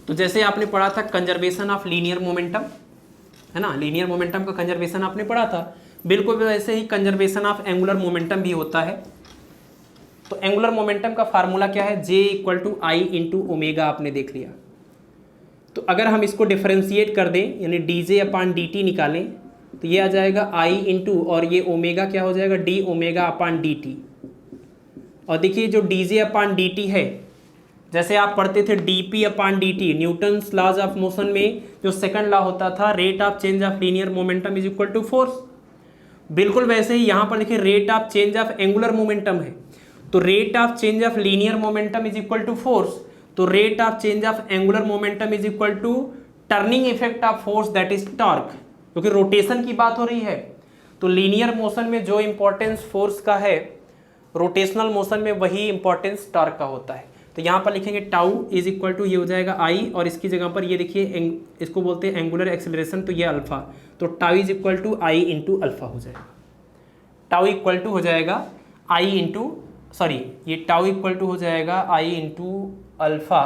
तो जैसे आपने पढ़ा था कंजर्वेशन ऑफ लीनियर मोमेंटम, है ना, लीनियर मोमेंटम का कंजर्वेशन आपने पढ़ा था, बिल्कुल वैसे ही कंजर्वेशन ऑफ एंगुलर मोमेंटम भी होता है। तो एंगुलर मोमेंटम का फार्मूला क्या है, J equal to I into omega, आपने देख लिया। तो अगर हम इसको डिफरेंशिएट कर दें यानी D J upon D T निकालें तो ये आ जाएगा आई इंटू और ये ओमेगा क्या हो जाएगा D omega upon D T. और देखिए जो डी जे अपान डी टी है जैसे आप पढ़ते थे D P upon D T Newton's laws of motion में जो सेकंड लॉ होता था rate of change of linear momentum is equal to force, बिल्कुल वैसे ही यहाँ पर देखिए rate of change of angular momentum है तो rate of change of linear momentum is equal to force, तो rate of change of angular momentum is equal to turning effect of force that is torque, क्योंकि rotation की बात हो रही है। तो लीनियर मोशन में जो इंपॉर्टेंस फोर्स का है रोटेशनल मोशन में वही इंपॉर्टेंस टॉर्क का होता है। तो यहाँ पर लिखेंगे टाउ इज इक्वल टू ये हो जाएगा आई और इसकी जगह पर ये देखिए इसको बोलते हैं एंगुलर एक्सेलरेशन तो ये अल्फा, तो tau is equal to I into alpha हो जाएगा। टाउ इक्वल टू हो जाएगा आई इंटू ये टाउ इक्वल टू हो जाएगा आई इंटू अल्फा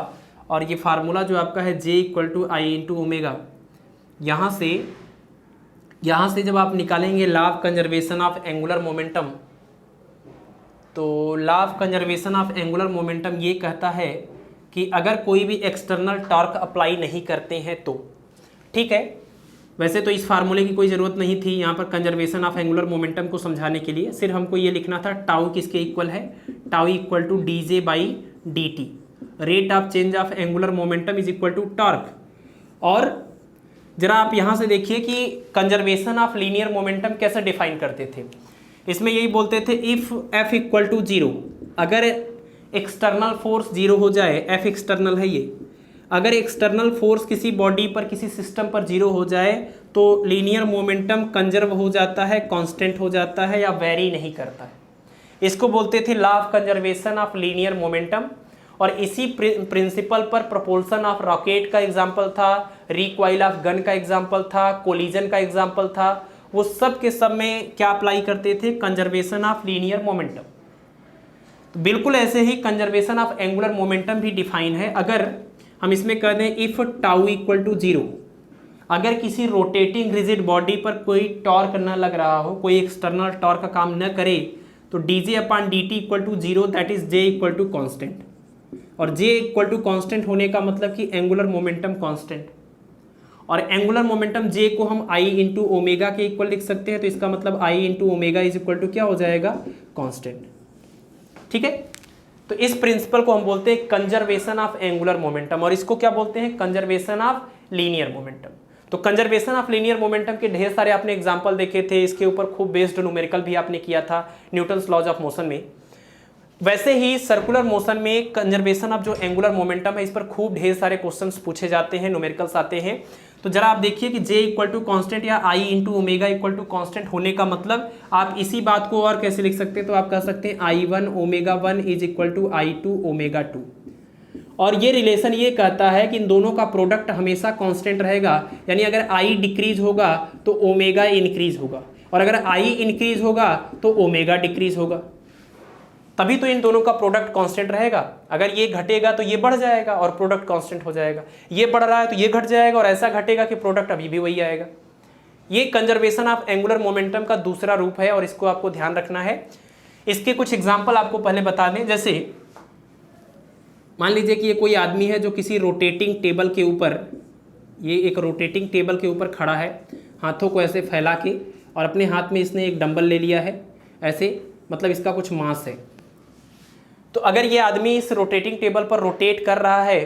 और ये फार्मूला जो आपका है j equal to I into omega. यहाँ से जब आप निकालेंगे law of conservation of angular momentum, तो law of conservation of angular momentum ये कहता है कि अगर कोई भी एक्सटर्नल टॉर्क अप्लाई नहीं करते हैं तो ठीक है। वैसे तो इस फार्मूले की कोई ज़रूरत नहीं थी यहाँ पर कंजर्वेशन ऑफ एंगुलर मोमेंटम को समझाने के लिए, सिर्फ हमको ये लिखना था टाउ किसके इक्वल है, tau equal to D J by D T, rate of change of angular momentum is equal to torque. और जरा आप यहाँ से देखिए कि कंजर्वेशन ऑफ लीनियर मोमेंटम कैसे डिफाइन करते थे। इसमें यही बोलते थे if F equal to zero, अगर एक्सटर्नल फोर्स जीरो हो जाए, एफ एक्सटर्नल है ये, अगर एक्सटर्नल फोर्स किसी बॉडी पर किसी सिस्टम पर जीरो हो जाए तो लीनियर मोमेंटम कंजर्व हो जाता है, कांस्टेंट हो जाता है या वेरी नहीं करता है। इसको बोलते थे law of conservation of linear momentum. और इसी प्रिंसिपल पर प्रोपोल्सन ऑफ रॉकेट का एग्जाम्पल था, रिकॉइल ऑफ गन का एग्जाम्पल था, कोलिजन का एग्जाम्पल था, वो सब के सब में क्या अप्लाई करते थे, कंजर्वेशन ऑफ लीनियर मोमेंटम। तो बिल्कुल ऐसे ही कंजर्वेशन ऑफ एंगुलर मोमेंटम भी डिफाइन है। अगर हम इसमें कह दें if tau equal to zero, अगर किसी रोटेटिंग रिजिड बॉडी पर कोई टॉर्क न लग रहा हो, कोई एक्सटर्नल टॉर्क का काम न करे, तो d J upon D t equal to zero, that is j equal to constant. और जे इक्वल टू कॉन्स्टेंट होने का मतलब कि एंगुलर मोमेंटम कॉन्स्टेंट, और एंगुलर मोमेंटम जे को हम आई इंटू ओमेगा के इक्वल लिख सकते हैं, तो इसका मतलब I into omega is equal to क्या हो जाएगा, कॉन्स्टेंट। ठीक है, तो इस प्रिंसिपल को हम बोलते हैं कंजर्वेशन ऑफ एंगुलर मोमेंटम, और इसको क्या बोलते हैं, कंजर्वेशन ऑफ लीनियर मोमेंटम। तो कंजर्वेशन ऑफ लीनियर मोमेंटम के ढेर सारे आपने एग्जांपल देखे थे, इसके ऊपर खूब बेस्ड न्यूमेरिकल भी आपने किया था न्यूटन्स लॉज ऑफ मोशन में। वैसे ही सर्कुलर मोशन में कंजर्वेशन ऑफ जो एंगुलर मोमेंटम है, इस पर खूब ढेर सारे क्वेश्चंस पूछे जाते हैं, न्यूमेरिकल्स आते हैं। तो जरा आप देखिए कि जे इक्वल टू कॉन्स्टेंट या I into omega equal to constant होने का मतलब आप इसी बात को और कैसे लिख सकते हैं, तो आप कह सकते हैं I one omega one is equal to I two omega two. और ये रिलेशन ये कहता है कि इन दोनों का प्रोडक्ट हमेशा कांस्टेंट रहेगा, यानी अगर आई डिक्रीज होगा तो ओमेगा इंक्रीज होगा, और अगर आई इंक्रीज होगा तो ओमेगा डिक्रीज होगा, तभी तो इन दोनों का प्रोडक्ट कांस्टेंट रहेगा। अगर ये घटेगा तो ये बढ़ जाएगा और प्रोडक्ट कांस्टेंट हो जाएगा, ये बढ़ रहा है तो ये घट जाएगा और ऐसा घटेगा कि प्रोडक्ट अभी भी वही आएगा। ये कंजर्वेशन ऑफ एंगुलर मोमेंटम का दूसरा रूप है और इसको आपको ध्यान रखना है। इसके कुछ एग्जाम्पल आपको पहले बता दें। जैसे मान लीजिए कि ये कोई आदमी है जो किसी रोटेटिंग टेबल के ऊपर, ये एक रोटेटिंग टेबल के ऊपर खड़ा है, हाथों को ऐसे फैला के, और अपने हाथ में इसने एक डंबल ले लिया है ऐसे, मतलब इसका कुछ मास है। तो अगर ये आदमी इस रोटेटिंग टेबल पर रोटेट कर रहा है,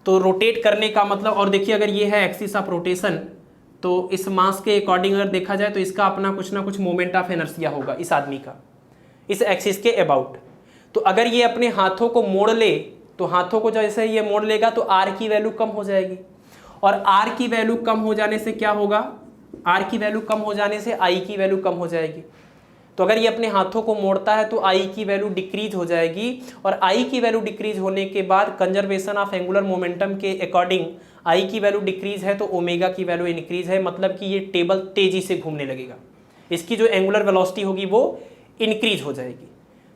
तो रोटेट करने का मतलब, और देखिए अगर ये है एक्सिस ऑफ रोटेशन, तो इस मास के अकॉर्डिंग अगर देखा जाए तो इसका अपना कुछ ना कुछ मोमेंट ऑफ इनर्शिया होगा इस आदमी का, इस एक्सिस के अबाउट। तो अगर ये अपने हाथों को मोड़ ले, तो हाथों को जैसे ये मोड़ लेगा तो आर की वैल्यू कम हो जाएगी, और आर की वैल्यू कम हो जाने से क्या होगा, आर की वैल्यू कम हो जाने से आई की वैल्यू कम हो जाएगी। तो अगर ये अपने हाथों को मोड़ता है तो आई की वैल्यू डिक्रीज हो जाएगी, और आई की वैल्यू डिक्रीज होने के बाद कंजर्वेशन ऑफ एंगुलर मोमेंटम के अकॉर्डिंग आई की वैल्यू डिक्रीज है तो ओमेगा की वैल्यू इंक्रीज है, मतलब कि ये टेबल तेजी से घूमने लगेगा, इसकी जो एंगुलर वेलोसिटी होगी वो इंक्रीज हो जाएगी।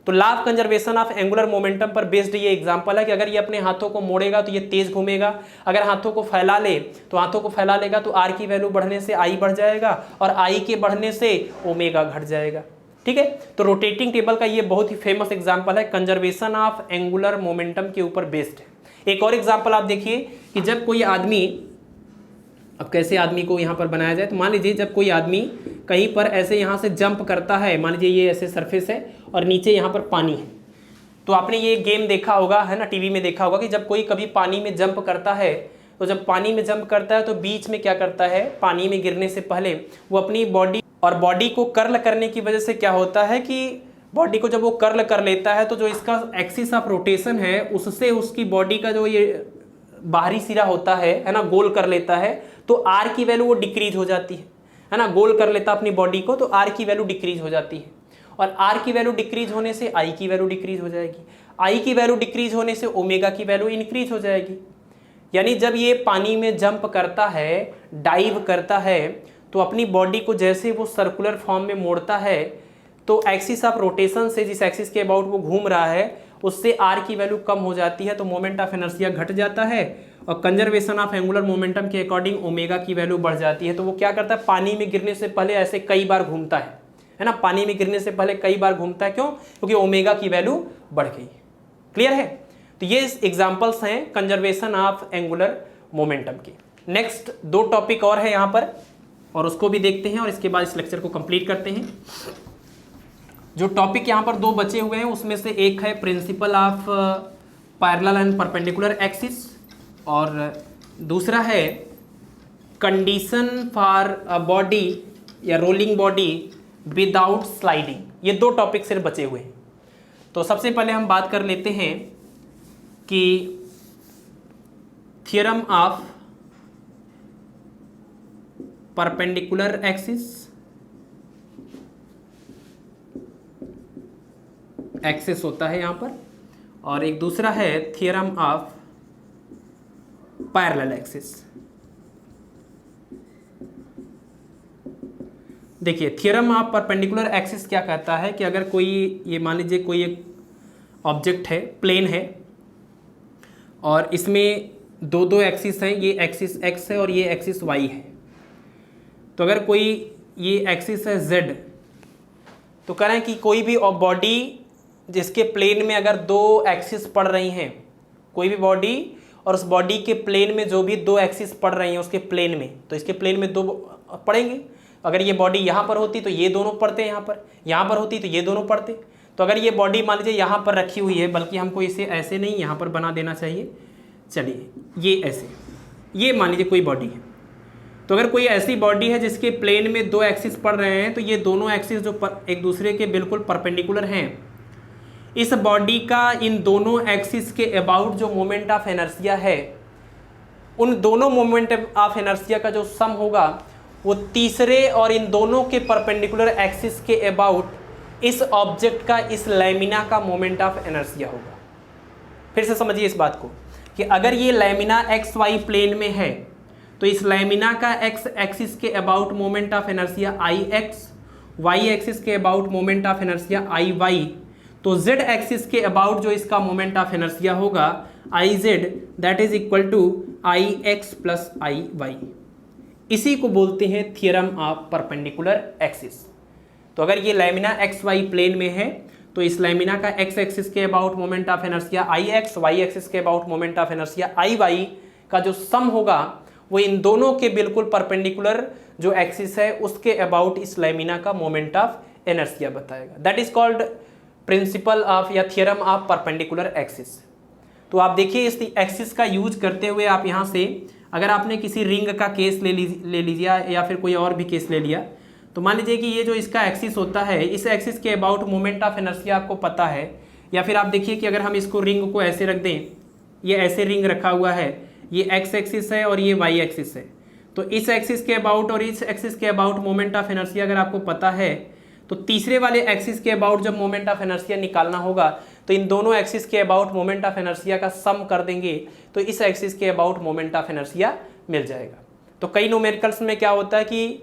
तो law of conservation of angular momentum पर बेस्ड ये एग्जांपल है कि अगर ये अपने हाथों को मोड़ेगा तो ये तेज घूमेगा, अगर हाथों को फैला ले तो हाथों को फैला लेगा तो आर की वैल्यू बढ़ने से आई बढ़ जाएगा, और आई के बढ़ने से ओमेगा घट जाएगा। ठीक है, तो रोटेटिंग टेबल का ये बहुत ही फेमस एग्जांपल है, कंजर्वेशन ऑफ एंगुलर मोमेंटम के ऊपर बेस्ड है। एक और एग्जाम्पल आप देखिए कि जब कोई आदमी, अब कैसे आदमी को यहाँ पर बनाया जाए, तो मान लीजिए जब कोई आदमी कहीं पर ऐसे यहाँ से जंप करता है, मान लीजिए ये ऐसे सरफेस है और नीचे यहाँ पर पानी है, तो आपने ये गेम देखा होगा, है ना, टीवी में देखा होगा कि जब कोई कभी पानी में जंप करता है, तो जब पानी में जंप करता है तो बीच में क्या करता है, पानी में गिरने से पहले वो अपनी बॉडी को कर्ल करने की वजह से क्या होता है कि बॉडी को जब वो कर्ल कर लेता है तो जो इसका एक्सिस ऑफ रोटेशन है उससे उसकी बॉडी का जो ये बाहरी सिरा होता है ना, गोल कर लेता है, तो आर की वैल्यू वो डिक्रीज हो जाती है ना, गोल कर लेता अपनी बॉडी को, तो आर की वैल्यू डिक्रीज हो जाती है। और आर की वैल्यू डिक्रीज होने से आई की वैल्यू डिक्रीज हो जाएगी, आई की वैल्यू डिक्रीज होने से ओमेगा की वैल्यू इंक्रीज हो जाएगी। यानी जब ये पानी में जंप करता है, डाइव करता है, तो अपनी बॉडी को जैसे वो सर्कुलर फॉर्म में मोड़ता है, तो एक्सिस ऑफ रोटेशन से, जिस एक्सिस के अबाउट वो घूम रहा है, उससे आर की वैल्यू कम हो जाती है, तो मोमेंट ऑफ इनर्शिया घट जाता है और कंजर्वेशन ऑफ एंगुलर मोमेंटम के अकॉर्डिंग ओमेगा की वैल्यू बढ़ जाती है। तो वो क्या करता है, पानी में गिरने से पहले ऐसे कई बार घूमता है ना, पानी में गिरने से पहले कई बार घूमता है। क्यों? क्योंकि ओमेगा की वैल्यू बढ़ गई। क्लियर है? तो ये एग्जांपल्स हैं कंजर्वेशन ऑफ एंगुलर मोमेंटम के। नेक्स्ट 2 टॉपिक और है यहाँ पर, और उसको भी देखते हैं और इसके बाद इस लेक्चर को कंप्लीट करते हैं। जो टॉपिक यहाँ पर 2 बचे हुए हैं उसमें से एक है principle of parallel and perpendicular axis, और दूसरा है कंडीशन फॉर अ बॉडी या रोलिंग बॉडी विदाउट स्लाइडिंग। ये 2 टॉपिक सिर्फ बचे हुए हैं। तो सबसे पहले हम बात कर लेते हैं कि थ्योरम ऑफ परपेंडिकुलर एक्सिस होता है यहाँ पर, और एक दूसरा है थ्योरम ऑफ पैरेलल एक्सिस। देखिए थ्योरम ऑफ परपेंडिकुलर एक्सिस क्या कहता है कि अगर कोई, ये मान लीजिए कोई एक ऑब्जेक्ट है, प्लेन है, और इसमें 2 एक्सिस हैं, ये एक्सिस x है और ये एक्सिस y है। तो अगर कोई ये एक्सिस है z, तो कह रहे हैं कि कोई भी बॉडी जिसके प्लेन में अगर 2 एक्सिस पड़ रही हैं, कोई भी बॉडी और उस बॉडी के प्लेन में जो भी 2 एक्सिस पड़ रही हैं उसके प्लेन में, तो इसके प्लेन में 2 पड़ेंगे। अगर ये बॉडी यहाँ पर होती तो ये दोनों पड़ते, यहाँ पर होती तो ये दोनों पड़ते। तो अगर ये बॉडी मान लीजिए यहाँ पर रखी हुई है, बल्कि हमको इसे ऐसे नहीं यहाँ पर बना देना चाहिए, चलिए ये ऐसे, ये मान लीजिए कोई बॉडी है। तो अगर कोई ऐसी बॉडी है जिसके प्लेन में 2 एक्सिस पड़ रहे हैं, तो ये दोनों एक्सिस जो एक दूसरे के बिल्कुल परपेंडिकुलर हैं, इस बॉडी का इन दोनों एक्सिस के अबाउट जो मोमेंट ऑफ इनर्शिया है, उन दोनों मोमेंट ऑफ इनर्शिया का जो सम होगा वो तीसरे और इन दोनों के परपेंडिकुलर एक्सिस के अबाउट इस ऑब्जेक्ट का, इस लैमिना का मोमेंट ऑफ इनर्शिया होगा। फिर से समझिए इस बात को कि अगर ये लैमिना एक्स वाई प्लेन में है, तो इस लैमिना का एक्स एक्सिस के about moment of inertia I x, y axis के about moment of inertia I y, तो z एक्सिस के अबाउट जो इसका मोमेंट ऑफ इनर्शिया होगा I z, that is equal to I x plus I y. इसी को बोलते हैं थ्योरम ऑफ परपेंडिकुलर एक्सिस। तो अगर ये लैमिना एक्स वाई प्लेन में है, तो इस लैमिना का एक्स एक्सिस के about moment of inertia I x, y axis के about moment of inertia I y का जो सम होगा वो इन दोनों के बिल्कुल परपेंडिकुलर जो एक्सिस है उसके अबाउट इस लैमिना का मोमेंट ऑफ इनर्शिया बताएगा। That is called principle of या थ्योरम ऑफ परपेंडिकुलर एक्सिस। तो आप देखिए इस एक्सिस का यूज करते हुए आप यहाँ से, अगर आपने किसी रिंग का केस ले लीजिए या फिर कोई और भी केस ले लिया, तो मान लीजिए कि ये जो इसका एक्सिस होता है, इस एक्सिस के अबाउट मोमेंट ऑफ इनर्शिया आपको पता है। या फिर आप देखिए कि अगर हम इसको रिंग को ऐसे रख दें, ये ऐसे रिंग रखा हुआ है, ये एक्स एक्सिस है और ये वाई एक्सिस है, तो इस एक्सिस के अबाउट और इस एक्सिस के अबाउट मोमेंट ऑफ इनर्शिया अगर आपको पता है, तो तीसरे वाले एक्सिस के अबाउट जब मोमेंट ऑफ इनर्शिया निकालना होगा, तो इन दोनों एक्सिस के अबाउट मोमेंट ऑफ इनर्शिया का सम कर देंगे, तो इस एक्सिस के अबाउट मोमेंट ऑफ इनर्शिया मिल जाएगा। तो कई न्यूमेरिकल्स में क्या होता है कि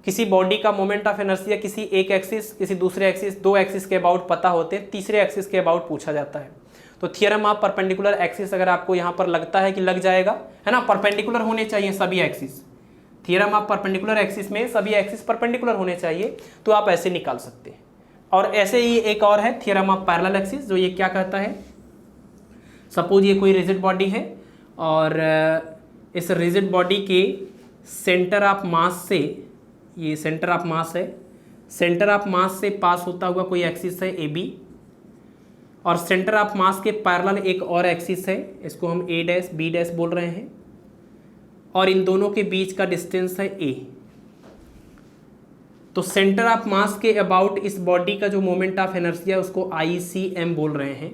किसी बॉडी का मोमेंट ऑफ इनर्शिया किसी एक एक्सिस, किसी दूसरे एक्सिस, 2 एक्सिस के अबाउट पता होते हैं, तीसरे एक्सिस के अबाउट पूछा जाता है। तो थ्योरम ऑफ परपेंडिकुलर एक्सिस अगर आपको यहाँ पर लगता है कि लग जाएगा, है ना, परपेंडिकुलर होने चाहिए सभी axis, theorem of perpendicular axis में सभी एक्सिस परपेंडिकुलर होने चाहिए, तो आप ऐसे निकाल सकते हैं। और ऐसे ही एक और है थ्योरम ऑफ पैरेलल एक्सिस, जो ये क्या कहता है, सपोज ये कोई रिजिड बॉडी है और इस रिजिड बॉडी के सेंटर ऑफ मास से, ये सेंटर ऑफ मास है, सेंटर ऑफ मास से पास होता हुआ कोई एक्सिस है ए बी, और सेंटर ऑफ मास के पैरेलल एक और एक्सिस है, इसको हम ए डैश बी डैश बोल रहे हैं, और इन दोनों के बीच का डिस्टेंस है ए। तो सेंटर ऑफ मास के अबाउट इस बॉडी का जो मोमेंट ऑफ इनर्शिया है उसको ICM बोल रहे हैं।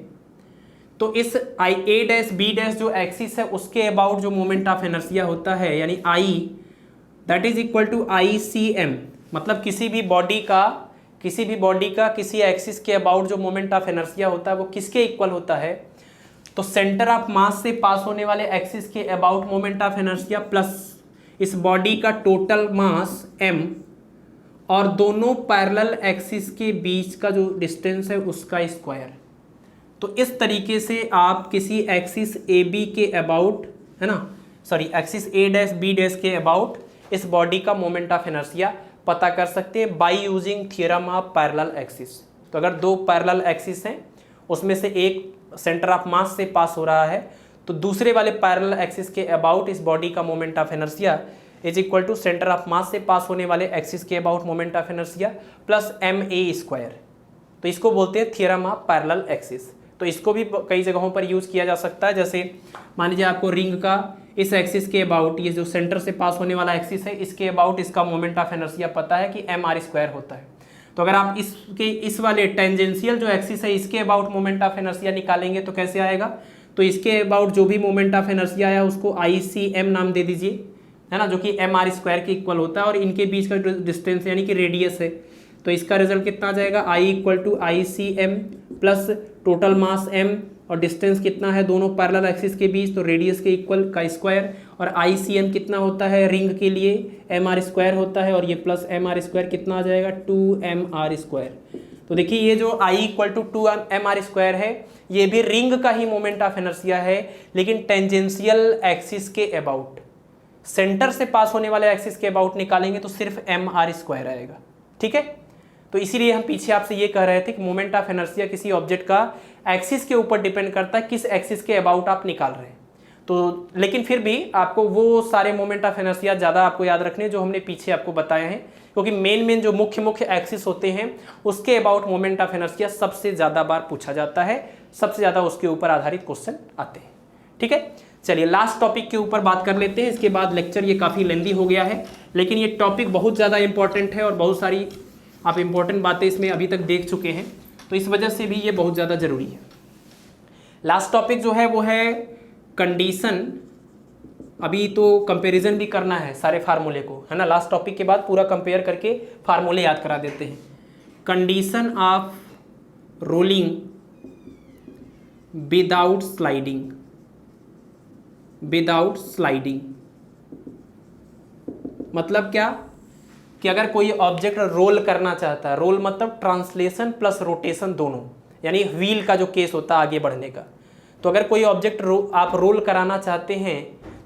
तो इस ए डैश बी डैश जो एक्सिस है उसके अबाउट जो मोमेंट ऑफ इनर्शिया होता है यानी I that is equal to ICM, मतलब किसी भी बॉडी का किसी एक्सिस के अबाउट जो मोमेंट ऑफ इनर्शिया होता है वो किसके इक्वल होता है, तो सेंटर ऑफ मास से पास होने वाले एक्सिस के about moment of inertia plus इस बॉडी का टोटल मास m और दोनों पैरेलल एक्सिस के बीच का जो डिस्टेंस है उसका स्क्वायर। तो इस तरीके से आप किसी एक्सिस ए बी के अबाउट, है ना, सॉरी एक्सिस ए डैश बी डैश के अबाउट इस बॉडी का मोमेंट ऑफ इनर्शिया पता कर सकते हैं by using theorem of parallel axis. तो अगर दो पैरेलल एक्सिस हैं उसमें से एक सेंटर ऑफ मास से पास हो रहा है तो दूसरे वाले पैरेलल एक्सिस के अबाउट इस बॉडी का moment of inertia is equal to centre of mass से पास होने वाले एक्सिस के about moment of inertia plus ma²। तो इसको बोलते हैं थ्योरम ऑफ पैरेलल एक्सिस। तो इसको भी कई जगहों पर यूज़ किया जा सकता है, जैसे मान लीजिए आपको रिंग का इस एक्सिस के अबाउट, ये जो सेंटर से पास होने वाला एक्सिस है इसके अबाउट इसका मोमेंट ऑफ इनर्शिया पता है कि mr² होता है। तो अगर आप इस वाले टेंजेंशियल जो एक्सिस है इसके अबाउट मोमेंट ऑफ इनर्शिया निकालेंगे तो कैसे आएगा, तो इसके अबाउट जो भी मोमेंट ऑफ इनर्शिया आया उसको ICM नाम दे दीजिए, है ना, जो कि mr² के इक्वल होता है, और इनके बीच का डिस्टेंस यानी कि रेडियस है। तो इसका रिजल्ट कितना आ जाएगा, I equal to ICM plus total mass m और डिस्टेंस कितना है दोनों पैरेलल एक्सिस के बीच, तो रेडियस के इक्वल का स्क्वायर, और ICM कितना होता है रिंग के लिए mr² होता है, और ये प्लस mr² कितना आ जाएगा 2mr²। तो देखिए ये जो I इक्वल टू 2mr² है ये भी रिंग का ही मोमेंट ऑफ इनर्शिया है, लेकिन टेंजेंशियल एक्सिस के अबाउट, सेंटर से पास होने वाले एक्सिस के अबाउट निकालेंगे तो सिर्फ mr² आएगा। ठीक है, तो इसीलिए हम पीछे आपसे ये कह रहे थे कि मोमेंट ऑफ इनर्शिया किसी ऑब्जेक्ट का एक्सिस के ऊपर डिपेंड करता है किस एक्सिस के अबाउट आप निकाल रहे हैं। तो लेकिन फिर भी आपको वो सारे मोमेंट ऑफ इनर्शिया ज़्यादा आपको याद रखने जो हमने पीछे आपको बताए हैं, क्योंकि मेन जो मुख्य एक्सिस होते हैं उसके अबाउट मोमेंट ऑफ इनर्शिया सबसे ज़्यादा बार पूछा जाता है, सबसे ज़्यादा उसके ऊपर आधारित क्वेश्चन आते हैं। ठीक है, चलिए लास्ट टॉपिक के ऊपर बात कर लेते हैं, इसके बाद लेक्चर ये काफ़ी लेंदी हो गया है, लेकिन ये टॉपिक बहुत ज़्यादा इंपॉर्टेंट है और बहुत सारी आप इंपॉर्टेंट बातें इसमें अभी तक देख चुके हैं, तो इस वजह से भी ये बहुत ज़्यादा ज़रूरी है। लास्ट टॉपिक जो है वो है कंडीशन। अभी तो कंपैरिजन भी करना है सारे फार्मूले को, है ना, लास्ट टॉपिक के बाद पूरा कंपेयर करके फार्मूले याद करा देते हैं। Condition of rolling without sliding, without sliding मतलब क्या कि अगर कोई ऑब्जेक्ट रोल करना चाहता है, रोल मतलब ट्रांसलेशन प्लस रोटेशन दोनों, यानी व्हील का जो केस होता है आगे बढ़ने का, तो अगर कोई ऑब्जेक्ट आप रोल कराना चाहते हैं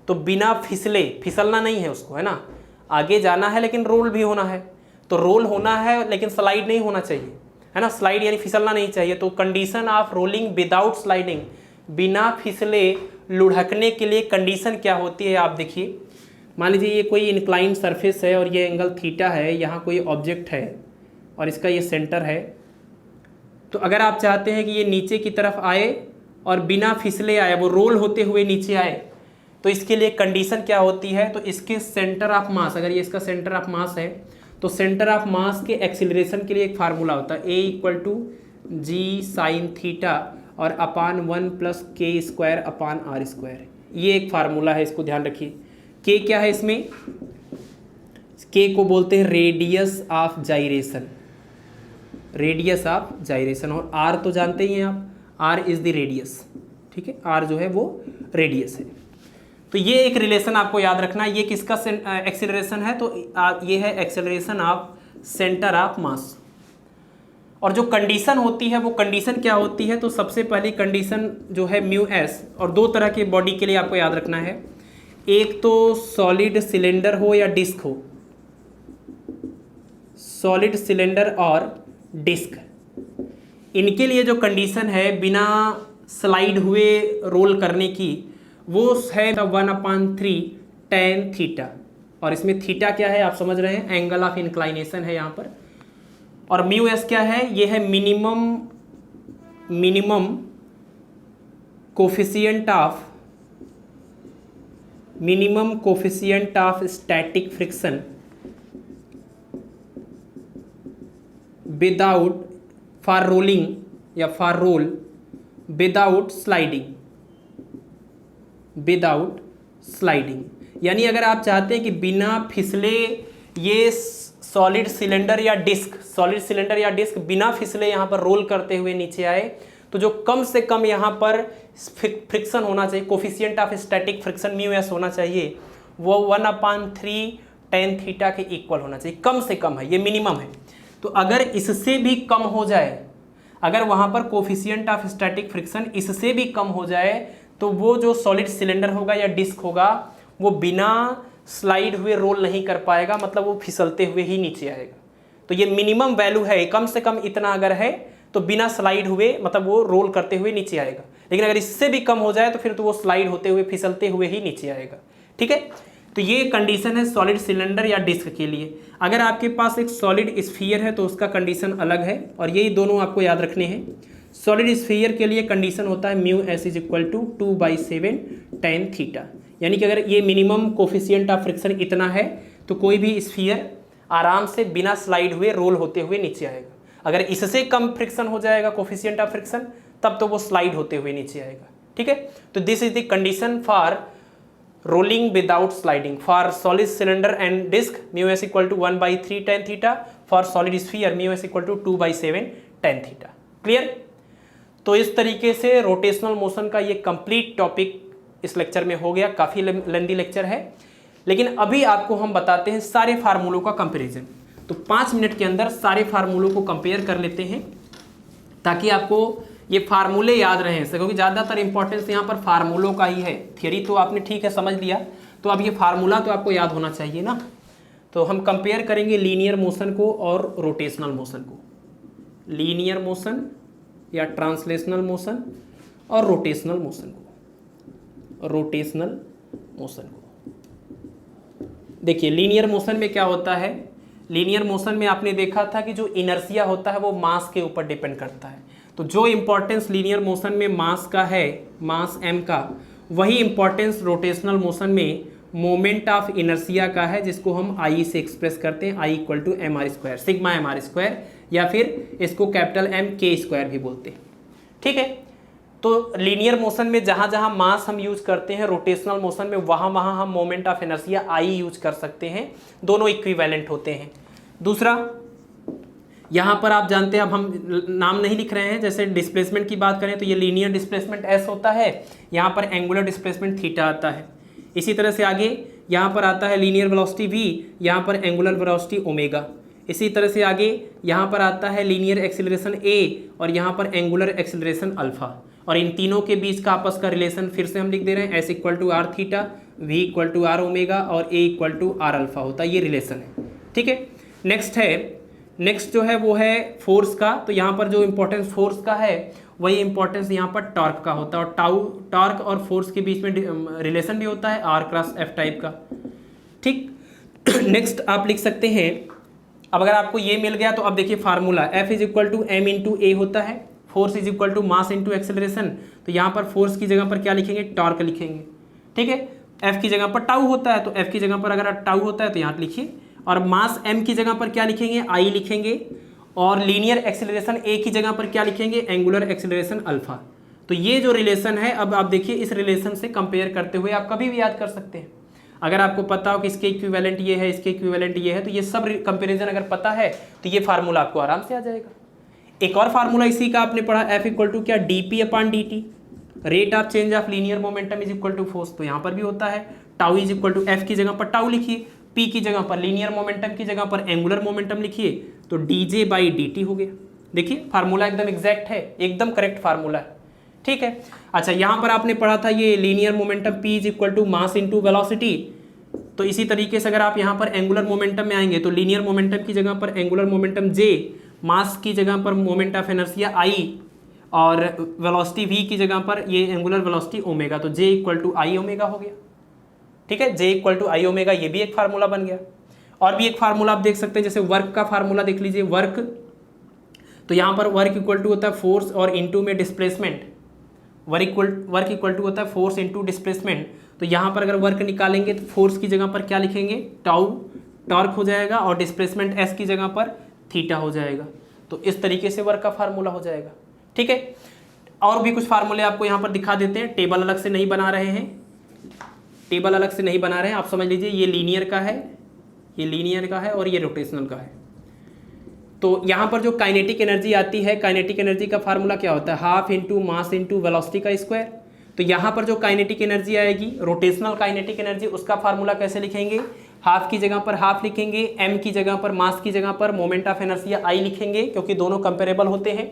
तो बिना फिसलना नहीं है उसको, है ना, आगे जाना है लेकिन रोल भी होना है, तो रोल होना है लेकिन स्लाइड नहीं होना चाहिए, है ना, स्लाइड यानी फिसलना नहीं चाहिए। तो condition of rolling without sliding, बिना फिसले लुढ़कने के लिए कंडीशन क्या होती है आप देखिए। मान लीजिए ये कोई इंक्लाइंड सरफेस है और ये एंगल थीटा है, यहाँ कोई ऑब्जेक्ट है और इसका ये सेंटर है, तो अगर आप चाहते हैं कि ये नीचे की तरफ आए और बिना फिसले आए, वो रोल होते हुए नीचे आए, तो इसके लिए कंडीशन क्या होती है, तो इसके सेंटर ऑफ मास, अगर ये इसका सेंटर ऑफ मास है तो सेंटर ऑफ मास के एक्सीलरेशन के लिए एक फार्मूला होता है A equal to G sine theta और अपान 1 प्लस k² अपान r²। ये एक फार्मूला है, इसको ध्यान रखिए। k क्या है इसमें, k को बोलते हैं radius of gyration, radius of जाइरेशन, और r तो जानते ही हैं आप, r इज द रेडियस। ठीक है, r जो है वो रेडियस है। तो ये एक रिलेशन आपको याद रखना है। ये किसका एक्सेलरेशन है, तो ये है एक्सेलरेशन ऑफ सेंटर ऑफ मास। और जो कंडीशन होती है वो कंडीशन क्या होती है, तो सबसे पहली कंडीशन जो है म्यू एस, और दो तरह के बॉडी के लिए आपको याद रखना है, एक तो सॉलिड सिलेंडर हो या डिस्क हो, सॉलिड सिलेंडर और डिस्क, इनके लिए जो कंडीशन है बिना स्लाइड हुए रोल करने की, वो है 1/3 tan थीटा। और इसमें थीटा क्या है आप समझ रहे हैं, एंगल ऑफ इंक्लाइनेशन है यहाँ पर। और म्यू एस क्या है, ये है minimum coefficient of static friction without for rolling या फॉर रोल विदाउट स्लाइडिंग। यानी अगर आप चाहते हैं कि बिना फिसले ये सॉलिड सिलेंडर या डिस्क बिना फिसले यहाँ पर रोल करते हुए नीचे आए, तो जो कम से कम यहाँ पर फ्रिक्शन होना चाहिए, coefficient of static friction mu S होना चाहिए, वो 1/3 tan थीटा के इक्वल होना चाहिए। कम से कम है, ये मिनिमम है। तो अगर इससे भी कम हो जाए, अगर वहाँ पर कोफिशिएंट ऑफ स्टैटिक फ्रिक्शन इससे भी कम हो जाए, तो वो जो सॉलिड सिलेंडर होगा या डिस्क होगा वो बिना स्लाइड हुए रोल नहीं कर पाएगा, मतलब वो फिसलते हुए ही नीचे आएगा। तो ये मिनिमम वैल्यू है, कम से कम इतना अगर है तो बिना स्लाइड हुए मतलब वो रोल करते हुए नीचे आएगा। लेकिन अगर इससे भी कम हो जाए तो फिर तो वो स्लाइड होते हुए फिसलते हुए ही नीचे आएगा। ठीक है, तो ये कंडीशन है सॉलिड सिलेंडर या डिस्क के लिए। अगर आपके पास एक सॉलिड स्फीयर है तो उसका कंडीशन अलग है, और यही दोनों आपको याद रखने हैं। सॉलिड स्फीयर के लिए कंडीशन होता है mu S is equal to 2/7 tan theta. यानी कि अगर ये मिनिमम कोफिशिएंट ऑफ फ्रिक्शन इतना है तो कोई भी स्फीयर आराम से बिना स्लाइड हुए रोल होते हुए नीचे आएगा। अगर इससे कम फ्रिक्शन हो जाएगा कोफिशिएंट ऑफ फ्रिक्शन, तब तो वो स्लाइड होते हुए नीचे आएगा। ठीक है, तो this is the condition for rolling without sliding for solid cylinder and disc mu S equal to 1/3 tan theta, for solid sphere mu S equal to 2/7 tan theta. Clear? तो इस तरीके से रोटेशनल मोशन का ये complete topic इस lecture में हो गया। काफ़ी लेंदी लेक्चर है, लेकिन अभी आपको हम बताते हैं सारे फार्मूलों का कंपैरिजन। तो 5 मिनट के अंदर सारे फार्मूलों को कंपेयर कर लेते हैं ताकि आपको ये फार्मूले याद रहें, क्योंकि ज़्यादातर इंपॉर्टेंस यहाँ पर फार्मूलों का ही है। थियरी तो आपने ठीक है समझ लिया, तो अब ये फार्मूला तो आपको याद होना चाहिए ना। तो हम कंपेयर करेंगे लीनियर मोशन को और रोटेशनल मोशन को, लीनियर मोशन या ट्रांसलेशनल मोशन और रोटेशनल मोशन को। देखिए लीनियर मोशन में क्या होता है, लीनियर मोशन में आपने देखा था कि जो इनर्शिया होता है वो मास के ऊपर डिपेंड करता है। तो जो इंपॉर्टेंस लीनियर मोशन में मास का है, मास m का, वही इंपॉर्टेंस रोटेशनल मोशन में मोमेंट ऑफ इनर्शिया का है, जिसको हम I से एक्सप्रेस करते हैं, I equal to mr², sigma mr², या फिर इसको कैपिटल M k² भी बोलते हैं। ठीक है, तो लीनियर मोशन में जहाँ जहाँ मास हम यूज करते हैं, रोटेशनल मोशन में वहाँ वहाँ हम moment of inertia I use कर सकते हैं, दोनों इक्विवेलेंट होते हैं। दूसरा, यहाँ पर आप जानते हैं, अब हम नाम नहीं लिख रहे हैं, जैसे डिस्प्लेसमेंट की बात करें तो ये लीनियर डिस्प्लेसमेंट s होता है, यहाँ पर एंगुलर डिस्प्लेसमेंट थीटा आता है। इसी तरह से आगे यहाँ पर आता है लीनियर वेलोसिटी v, यहाँ पर एंगुलर वेलोसिटी ओमेगा। इसी तरह से आगे यहाँ पर आता है लीनियर एक्सीलरेशन a और यहाँ पर एंगुलर एक्सीलरेशन अल्फा। और इन तीनों के बीच का आपस का रिलेशन फिर से हम लिख दे रहे हैं, s equal to r theta, v equal to r omega और a equal to r alpha होता है, ये रिलेशन है। ठीक है, नेक्स्ट जो है वो है फोर्स का। तो यहाँ पर जो इम्पोर्टेंस फोर्स का है वही इम्पोर्टेंस यहाँ पर टॉर्क का होता है, और टॉर्क और फोर्स के बीच में रिलेशन भी होता है R×F टाइप का। ठीक, नेक्स्ट आप लिख सकते हैं, अब अगर आपको ये मिल गया तो अब देखिए formula F is equal to m into a होता है, force is equal to mass into acceleration. तो यहाँ पर फोर्स की जगह पर क्या लिखेंगे, टॉर्क लिखेंगे। ठीक है, F की जगह पर टाउ होता है, तो F की जगह पर अगर टाउ होता है तो यहाँ लिखिए, और मास m की जगह पर क्या लिखेंगे, I लिखेंगे, और लीनियर एक्सेलरेशन a की जगह पर क्या लिखेंगे, एंगुलर एक्सेलरेशन अल्फा। तो ये जो रिलेशन है, अब आप देखिए इस रिलेशन से कंपेयर करते हुए आप कभी भी याद कर सकते हैं। अगर आपको पता हो कि इसके इक्विवेलेंट ये है, इसके इक्विवेलेंट ये है, तो ये सब कंपेरिजन अगर पता है तो ये फार्मूला आपको आराम से आ जाएगा। एक और फार्मूला इसी का आपने पढ़ा, F इक्वल टू क्या, dp/dt, rate of change of linear momentum is equal to force. तो यहाँ पर भी होता है tau is equal to F की जगह पर टाउ लिखिए, P की जगह पर लीनियर मोमेंटम की जगह पर एंगुलर मोमेंटम लिखिए, तो dj/dt हो गया। देखिए फार्मूला एकदम एग्जैक्ट है, एकदम करेक्ट फार्मूला है। ठीक है, अच्छा यहाँ पर आपने पढ़ा था ये linear momentum P is equal to mass into velocity. तो इसी तरीके से अगर आप यहाँ पर एंगुलर मोमेंटम में आएंगे तो लीनियर मोमेंटम की जगह पर एंगुलर मोमेंटम J, मास की जगह पर मोमेंट ऑफ इनर्शिया I, और वेलोसिटी v की जगह पर ये एंगुलर वेलोसिटी ओमेगा, तो j equal to I omega हो गया। ठीक है, j equal to I omega, ये भी एक फार्मूला बन गया। और भी एक फार्मूला आप देख सकते हैं, जैसे वर्क का फार्मूला देख लीजिए। वर्क, तो यहाँ पर वर्क इक्वल टू होता है फोर्स और इनटू में डिस्प्लेसमेंट। वर्क इक्वल टू होता है फोर्स इनटू डिस्प्लेसमेंट। तो यहाँ पर अगर वर्क निकालेंगे तो फोर्स की जगह पर क्या लिखेंगे, टाउ टॉर्क हो जाएगा, और डिस्प्लेसमेंट एस की जगह पर थीटा हो जाएगा। तो इस तरीके से वर्क का फार्मूला हो जाएगा। ठीक है, और भी कुछ फार्मूले आपको यहाँ पर दिखा देते हैं। टेबल अलग से नहीं बना रहे हैं, टेबल अलग से नहीं बना रहे हैं, आप समझ लीजिए ये लीनियर का है, ये लीनियर का है और ये रोटेशनल का है। तो यहाँ पर जो काइनेटिक एनर्जी आती है, काइनेटिक एनर्जी का फार्मूला क्या होता है, half into mass into velocity का स्क्वायर। तो यहाँ पर जो काइनेटिक एनर्जी आएगी, रोटेशनल काइनेटिक एनर्जी, उसका फार्मूला कैसे लिखेंगे, हाफ की जगह पर हाफ लिखेंगे, एम की जगह पर मास की जगह पर मोमेंट ऑफ इनर्शिया आई लिखेंगे, क्योंकि दोनों कंपेरेबल होते हैं।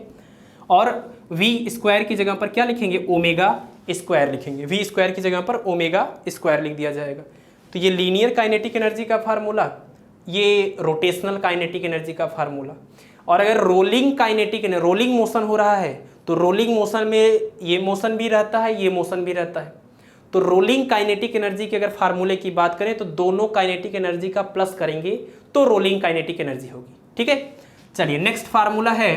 और वी स्क्वायर की जगह पर क्या लिखेंगे, ओमेगा स्क्वायर लिखेंगे, वी स्क्वायर की जगह पर ओमेगा स्क्वायर लिख दिया जाएगा। तो ये लीनियर काइनेटिक एनर्जी का फार्मूला, ये रोटेशनल काइनेटिक एनर्जी का फार्मूला। और अगर रोलिंग काइनेटिक, रोलिंग मोशन हो रहा है तो रोलिंग मोशन में ये मोशन भी रहता है, ये मोशन भी रहता है। तो रोलिंग काइनेटिक एनर्जी के अगर फार्मूले की बात करें तो दोनों काइनेटिक एनर्जी का प्लस करेंगे तो रोलिंग काइनेटिक एनर्जी होगी। ठीक है, चलिए नेक्स्ट फार्मूला है,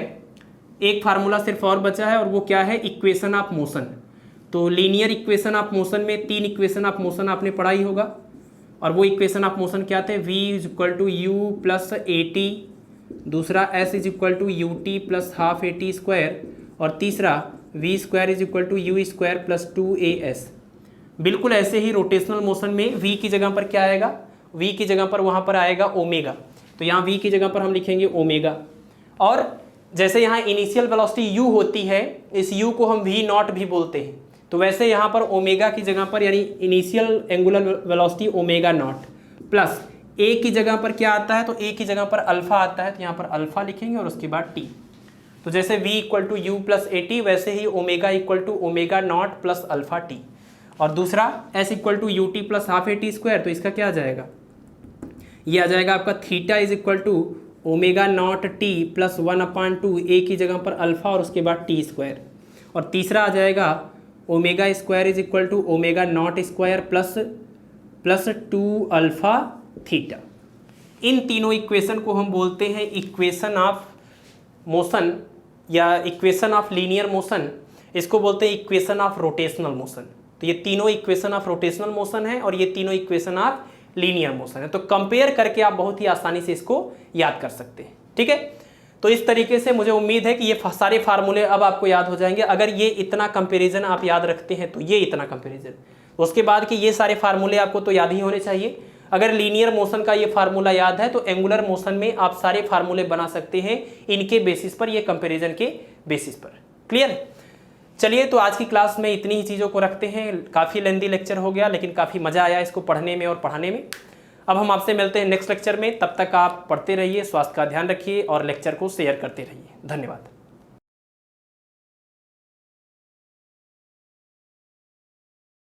एक फार्मूला सिर्फ और बचा है, और वो क्या है, इक्वेशन ऑफ मोशन। तो लीनियर इक्वेशन ऑफ मोशन में 3 इक्वेशन ऑफ मोशन आपने पढ़ा ही होगा, और वो इक्वेशन ऑफ मोशन क्या थे, v is equal to you plus A T, दूसरा s is equal to U T plus half A T square, और तीसरा v square is equal to U square plus 2as। बिल्कुल ऐसे ही rotational motion में v की जगह पर क्या आएगा, v की जगह पर वहाँ पर आएगा ओमेगा। तो यहाँ v की जगह पर हम लिखेंगे ओमेगा। और जैसे यहाँ इनिशियल वेलोसिटी u होती है, इस u को हम v नॉट भी बोलते हैं, तो वैसे यहाँ पर ओमेगा की जगह पर, यानी initial angular velocity omega naught, plus a की जगह पर क्या आता है, तो a की जगह पर अल्फा आता है, तो यहाँ पर अल्फा लिखेंगे और उसके बाद t। तो जैसे v equal to you plus A t, वैसे ही omega equal to omega naught plus alpha t. और दूसरा s equal to U T plus half A T square, तो इसका क्या आ जाएगा, ये आ जाएगा आपका theta is equal to omega naught t plus 1/2, a की जगह पर अल्फा और उसके बाद टी स्क्वायर। और तीसरा आ जाएगा omega square is equal to omega naught square plus 2 alpha theta. इन तीनों इक्वेशन को हम बोलते हैं इक्वेशन ऑफ मोशन या इक्वेशन ऑफ लीनियर मोशन, इसको बोलते हैं इक्वेशन ऑफ रोटेशनल मोशन। तो ये तीनों इक्वेशन ऑफ रोटेशनल मोशन है और ये तीनों इक्वेशन ऑफ लीनियर मोशन है। तो कंपेयर करके आप बहुत ही आसानी से इसको याद कर सकते हैं। ठीक है, तो इस तरीके से मुझे उम्मीद है कि ये सारे फार्मूले अब आपको याद हो जाएंगे। अगर ये इतना कंपैरिजन आप याद रखते हैं तो ये इतना कंपैरिजन, उसके बाद कि ये सारे फार्मूले आपको तो याद ही होने चाहिए। अगर लीनियर मोशन का ये फार्मूला याद है तो एंगुलर मोशन में आप सारे फार्मूले बना सकते हैं इनके बेसिस पर, ये कंपैरिजन के बेसिस पर। क्लियर? चलिए, तो आज की क्लास में इतनी ही चीज़ों को रखते हैं। काफ़ी लेंदी लेक्चर हो गया, लेकिन काफ़ी मज़ा आया इसको पढ़ने में और पढ़ाने में। अब हम आपसे मिलते हैं नेक्स्ट लेक्चर में। तब तक आप पढ़ते रहिए, स्वास्थ्य का ध्यान रखिए और लेक्चर को शेयर करते रहिए। धन्यवाद।